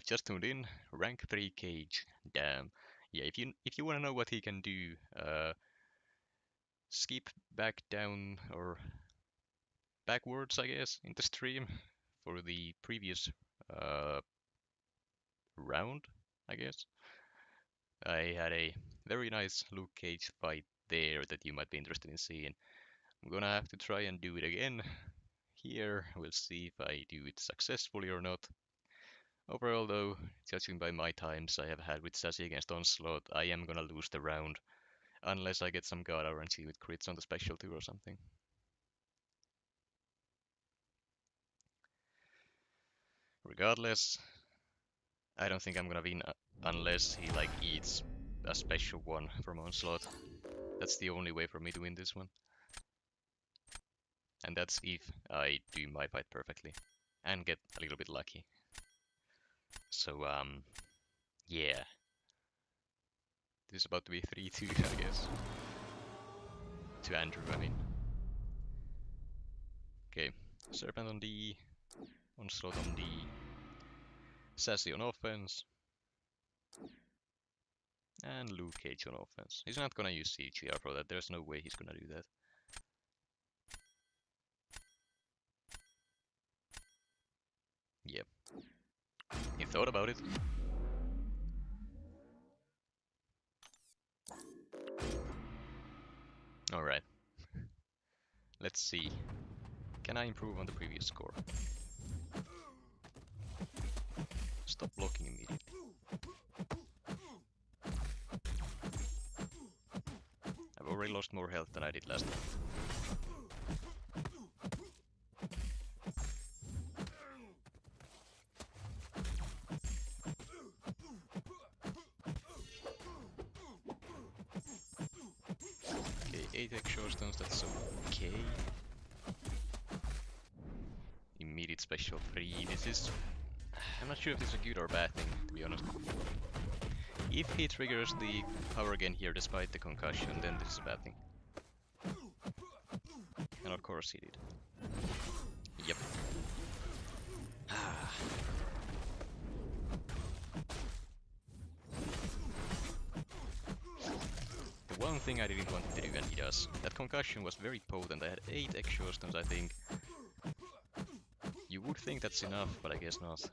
Just tuned in, rank 3 Cage. Damn. Yeah, if you want to know what he can do, skip back down or backwards, I guess, in the stream for the previous round, I guess. I had a very nice Luke Cage fight there that you might be interested in seeing. I'm gonna have to try and do it again here. We'll see if I do it successfully or not. Overall though, judging by my times I have had with Sassy against Onslaught, I am gonna lose the round. Unless I get some god RNG with crits on the special 2 or something. Regardless, I don't think I'm gonna win unless he like eats a special 1 from Onslaught. That's the only way for me to win this one. And that's if I do my fight perfectly and get a little bit lucky. So, yeah. This is about to be 3-2, I guess. To Andrew, I mean. Okay, Serpent on D, Onslaught on D, Sassy on offense, and Luke Cage on offense. He's not gonna use CGR for that, there's no way he's gonna do that. Yep. He thought about it. Alright. Let's see. Can I improve on the previous score? Stop blocking immediately. I've already lost more health than I did last time. Okay, 8 extra stones, that's okay. Immediate special 3, this is... I'm not sure if this is a good or bad thing, to be honest. If he triggers the power again here despite the concussion, then this is a bad thing. And of course he did. Yep. The one thing I didn't want to do, and he does. That concussion was very potent. I had 8 exhausts, I think. You would think that's enough, but I guess not.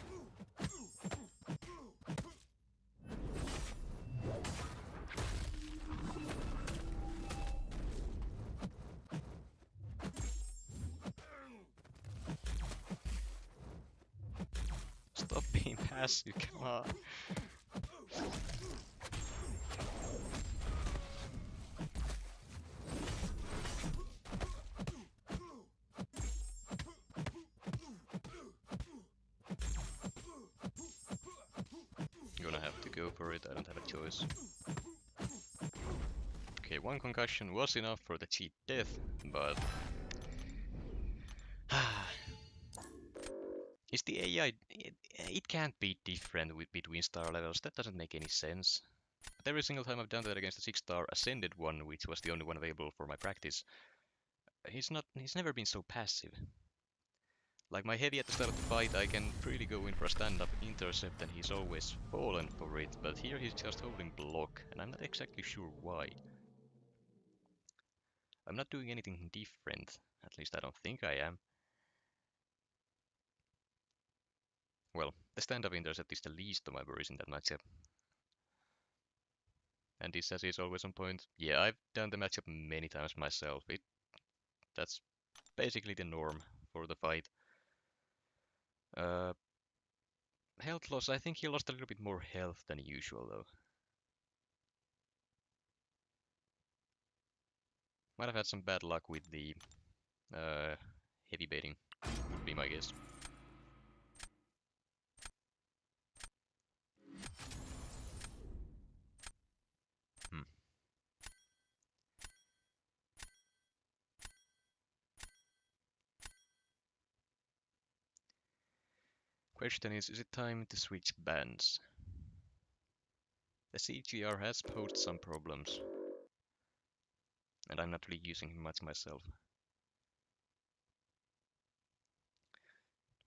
Stop being passive, come on. Gonna have to go for it, I don't have a choice. Okay, 1 concussion was enough for the cheat death, but... Is the AI... It can't be different between star levels, that doesn't make any sense. But every single time I've done that against a 6-star ascended one, which was the only one available for my practice, he's never been so passive. Like my heavy at the start of the fight, I can freely go in for a stand-up intercept and he's always fallen for it, but here he's just holding block, and I'm not exactly sure why. I'm not doing anything different, at least I don't think I am. Well, the stand-up intercept is the least of my worries in that matchup. And this as is always on point. Yeah, I've done the matchup many times myself. That's basically the norm for the fight. Health loss, I think he lost a little bit more health than usual though. Might have had some bad luck with the heavy baiting, would be my guess. Question is it time to switch bands? The CGR has posed some problems, and I'm not really using him much myself.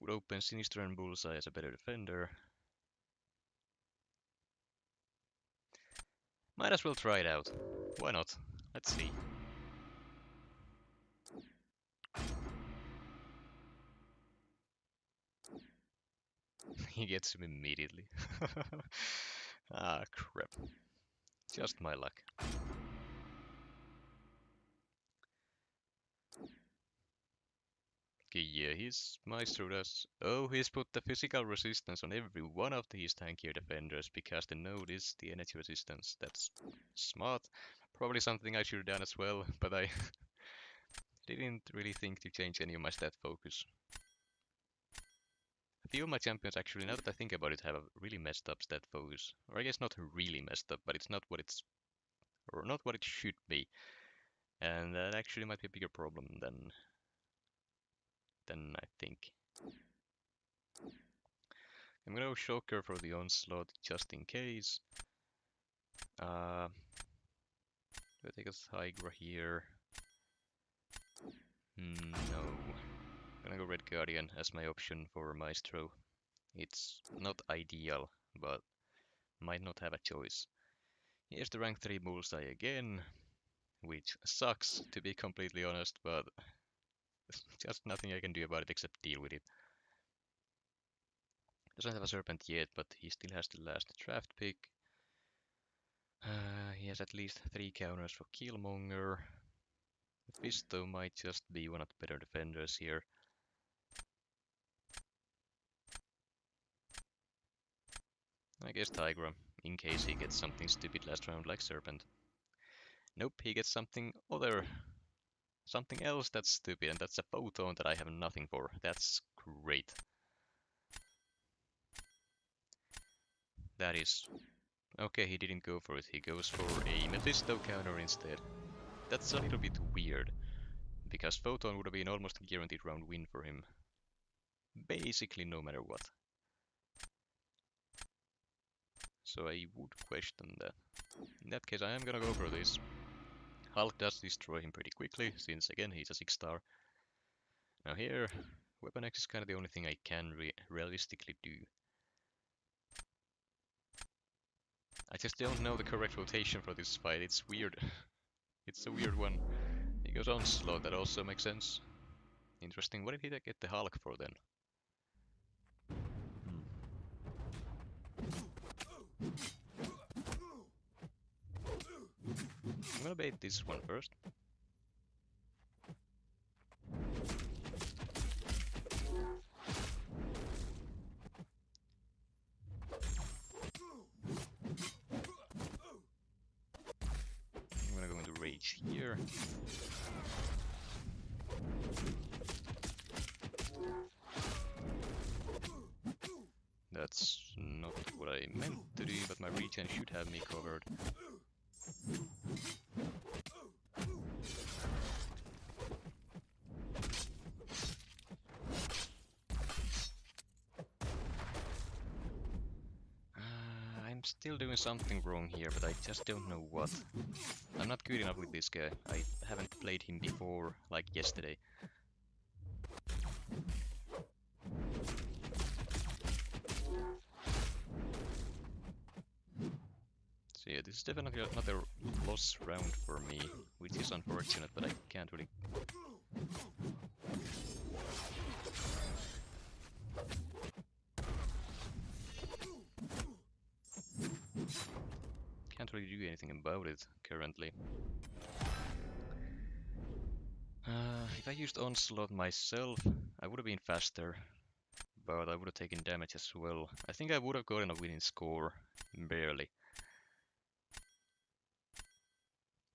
Would open Sinister and Bullseye as a better defender. Might as well try it out. Why not? Let's see. He gets him immediately. Ah, crap. Just my luck. Okay, yeah, his Maestro does... Oh, he's put the physical resistance on every one of his tankier defenders because the node is the energy resistance. That's smart. Probably something I should have done as well, but I didn't really think to change any of my stat focus. A few of my champions actually, now that I think about it, have a really messed up stat focus. Or I guess not really messed up, but it's not what it's... or not what it should be. And that actually might be a bigger problem than I think. I'm gonna go Shocker for the onslaught just in case. We'll take a Tigra here. No. Gonna go Red Guardian as my option for Maestro. It's not ideal, but might not have a choice. Here's the rank 3 bullseye again, which sucks to be completely honest, but just nothing I can do about it except deal with it. Doesn't have a Serpent yet, but he still has the last draft pick. He has at least 3 counters for Killmonger. Fisto might just be one of the better defenders here. I guess Tigra, in case he gets something stupid last round like Serpent. Nope, he gets something else that's stupid, and that's a Photon that I have nothing for. That's great. That is... Okay, he didn't go for it. He goes for a Mephisto counter instead. That's a little bit weird, because Photon would have been almost a guaranteed round win for him. Basically no matter what. So I would question that. In that case, I am gonna go for this. Hulk does destroy him pretty quickly, since again he's a 6-star. Now here, Weapon X is kind of the only thing I can realistically do. I just don't know the correct rotation for this fight, it's weird. It's a weird one. He goes Onslaught, that also makes sense. Interesting, what did he get the Hulk for then? I'm gonna bait this one first. I'm gonna go into Rage here. That's not what I meant to do, but my regen should have me covered. I'm still doing something wrong here, but I just don't know what. I'm not good enough with this guy. I haven't played him before, like yesterday. So yeah, this is definitely not a loss round for me, which is unfortunate, but I can't really... Can't really do anything about it currently. If I used Onslaught myself, I would have been faster, but I would have taken damage as well. I think I would have gotten a winning score, barely.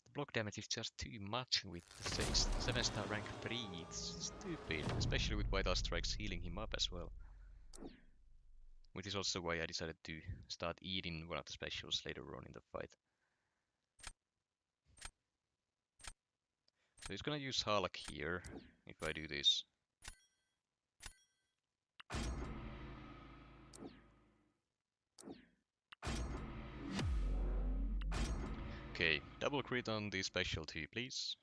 The block damage is just too much with the 7-star rank 3, it's stupid, especially with Vital Strikes healing him up as well. Which is also why I decided to start eating one of the specials later on in the fight. So he's gonna use Hulk here, if I do this. Okay, double crit on the special 2, please.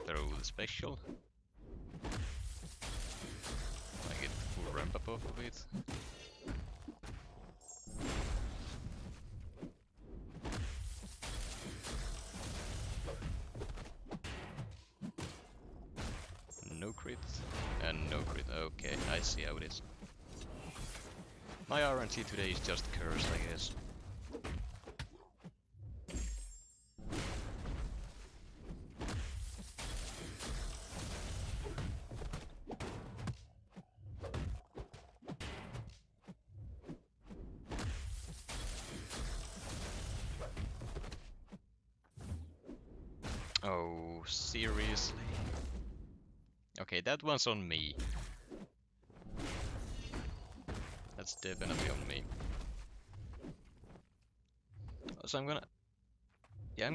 Throw the special. I get full ramp up off of it. no crit, and no crit. Okay, I see how it is. My RNG today is just cursed, I guess. Oh, seriously? Okay, that one's on me. That's definitely on me. So I'm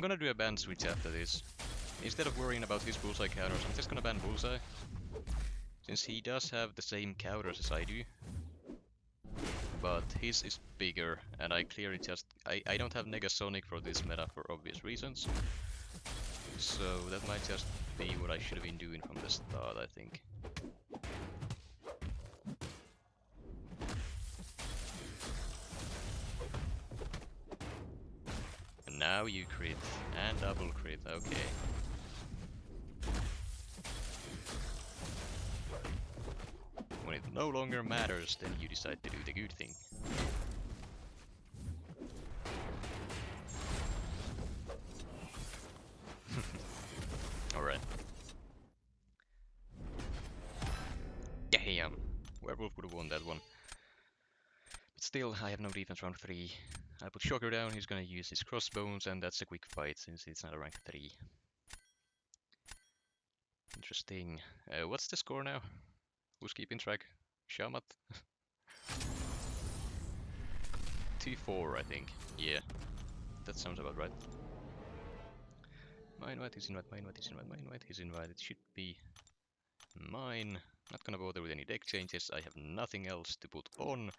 gonna do a ban switch after this. Instead of worrying about his bullseye counters, I'm just gonna ban bullseye. Since he does have the same counters as I do. But his is bigger, and I clearly just... I don't have Negasonic for this meta for obvious reasons. So that might just be what I should have been doing from the start, I think. And now you crit, and double crit, okay. When it no longer matters, then you decide to do the good thing. Alright. Damn! Werewolf would have won that one. But still, I have no defense round 3. I put Shocker down, he's gonna use his crossbones, and that's a quick fight since it's not a rank 3. Interesting. What's the score now? Who's keeping track? Shamat? 2-4, I think. Yeah, that sounds about right. My invite is invite, my invite is invite, my invite is invite. It should be mine. Not gonna bother with any deck changes. I have nothing else to put on.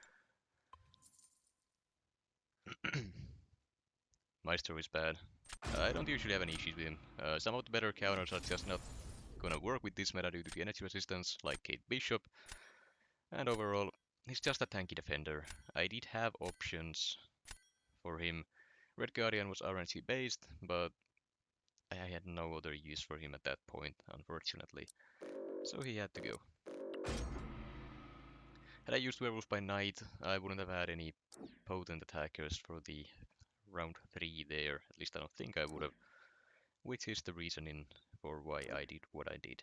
Maestro is bad. I don't usually have any issues with him. Some of the better counters are just not gonna work with this meta due to the energy resistance, like Kate Bishop. And overall, he's just a tanky defender. I did have options for him. Red Guardian was RNG based, but I had no other use for him at that point, unfortunately. So he had to go. Had I used Werewolf by Night, I wouldn't have had any potent attackers for the round 3 there. At least I don't think I would have. Which is the reasoning for why I did what I did.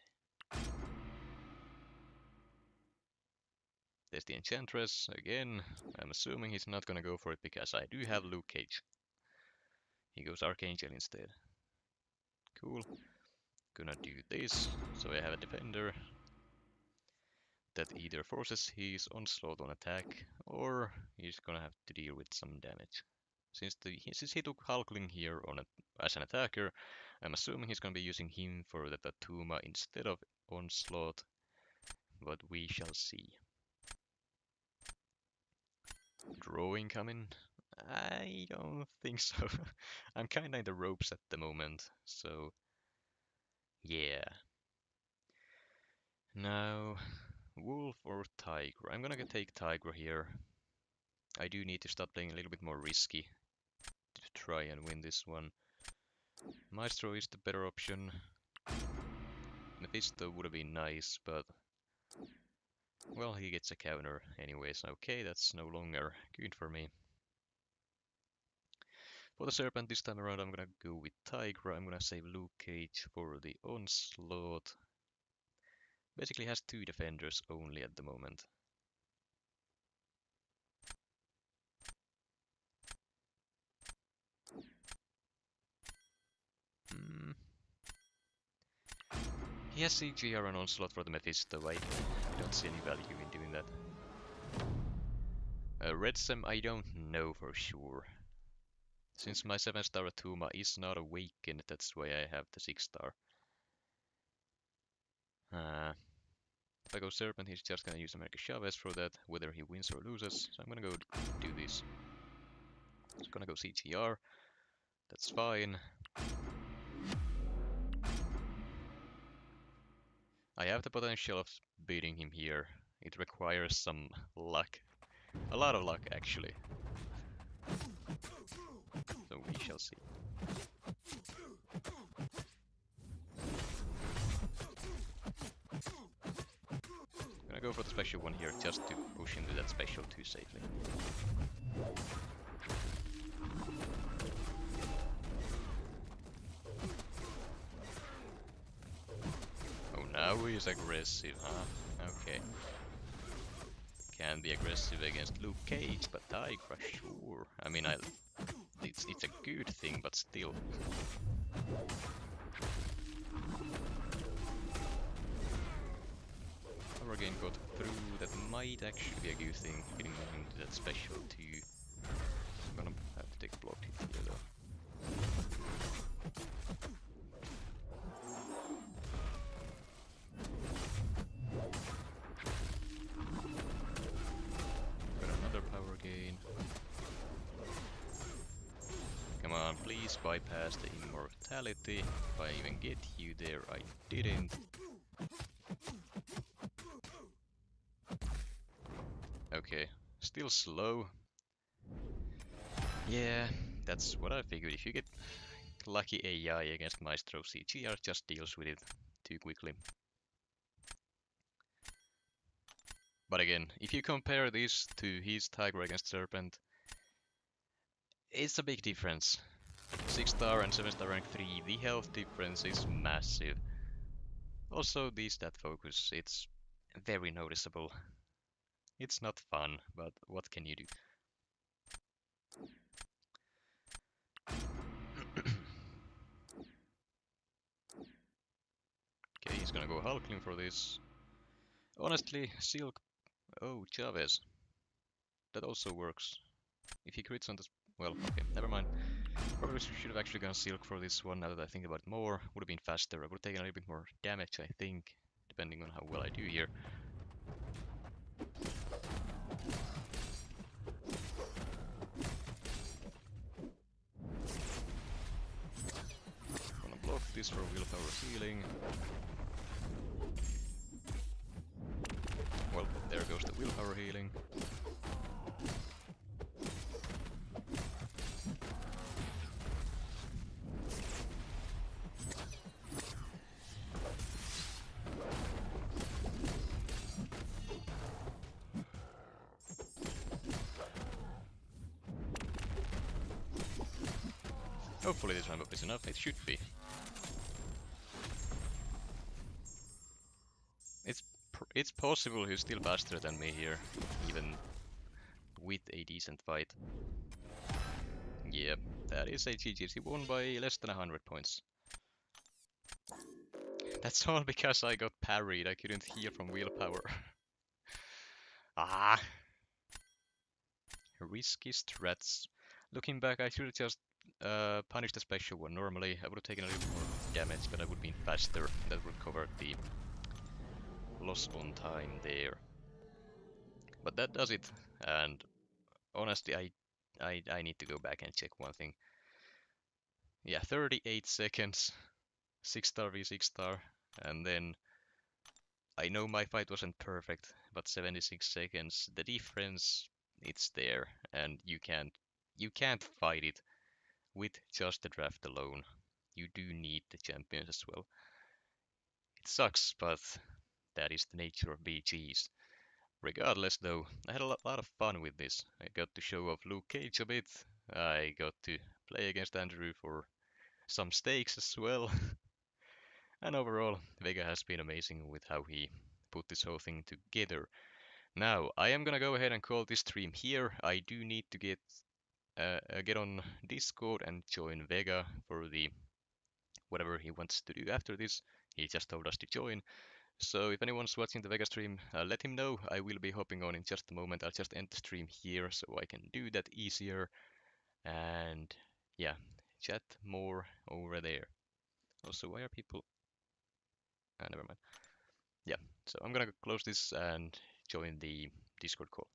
There's the Enchantress again. I'm assuming he's not gonna go for it because I do have Luke Cage. He goes Archangel instead. Cool. Gonna do this, so I have a defender that either forces his onslaught on attack, or he's gonna have to deal with some damage. Since he took Hulkling here as an attacker, I'm assuming he's gonna be using him for the Tatuma instead of onslaught, but we shall see. Drawing coming? I don't think so. I'm kinda in the ropes at the moment, so yeah. Now, Wolf or Tiger? I'm gonna take Tiger here. I do need to start playing a little bit more risky to try and win this one. Maestro is the better option. Mephisto would have been nice, but well, he gets a counter anyways. Okay, that's no longer good for me. For the Serpent this time around, I'm gonna go with Tigra. I'm gonna save Luke Cage for the onslaught. Basically has 2 defenders only at the moment. He has CGR and onslaught for the Mephisto. I don't see any value in doing that. Red Sem, I don't know for sure. Since my 7-star Atuma is not awakened, that's why I have the 6-star. If I go Serpent, he's just gonna use America Chavez for that, whether he wins or loses. So I'm gonna go do this. He's gonna go CGR. That's fine. I have the potential of beating him here. It requires some luck. A lot of luck, actually. So we shall see. go for the special one here, just to push into that special 2 safely. Oh, now he's aggressive, huh? Okay. Can be aggressive against Luke Cage, but Tigra, sure. I mean, it's a good thing, but still. Power gain got through, that might actually be a good thing, getting into that special 2. I'm gonna have to take a block hit here though. Got another power gain. Come on, please bypass the immortality. If I even get you there, I didn't. Okay, still slow. Yeah, that's what I figured. If you get lucky AI against Maestro, CGR just deals with it too quickly. But again, if you compare this to his Tiger against Serpent, it's a big difference. 6-star and 7-star rank 3, the health difference is massive. Also, the stat focus, it's very noticeable. It's not fun, but what can you do? Okay, he's gonna go Hulkling for this. Honestly, Silk... Oh, Chavez. That also works. If he crits on this... Well, okay, never mind. Probably should have actually gone Silk for this one, now that I think about it more. Would have been faster, I would have taken a little bit more damage, I think. Depending on how well I do here. Gonna block this for willpower healing. Well, there goes the willpower healing. Hopefully this ramp up is enough, it should be. It's possible he's still faster than me here, even with a decent fight. Yep, that is a GG. He won by less than 100 points. That's all because I got parried, I couldn't heal from willpower. Ah! Risky strats. Looking back, I should have just punished the special one. Normally, I would have taken a little more damage, but I would have been faster. That would cover the loss on time there. But that does it, and honestly, I need to go back and check one thing. Yeah, 38 seconds, 6-star v 6-star, and then I know my fight wasn't perfect, but 76 seconds, the difference, it's there, and you can't fight it with just the draft alone. You do need the champions as well. It sucks, but that is the nature of BGs. Regardless though, I had a lot of fun with this. I got to show off Luke Cage a bit, I got to play against Andrew for some stakes as well. And overall, Vega has been amazing with how he put this whole thing together. Now, I am gonna go ahead and call this stream here. I do need to get on Discord and join Vega for the whatever he wants to do after this. He just told us to join. So if anyone's watching the Vega stream, let him know. I will be hopping on in just a moment. I'll just end the stream here so I can do that easier. And yeah, chat more over there. Also, why are people... never mind. Yeah, so I'm gonna close this and join the Discord call.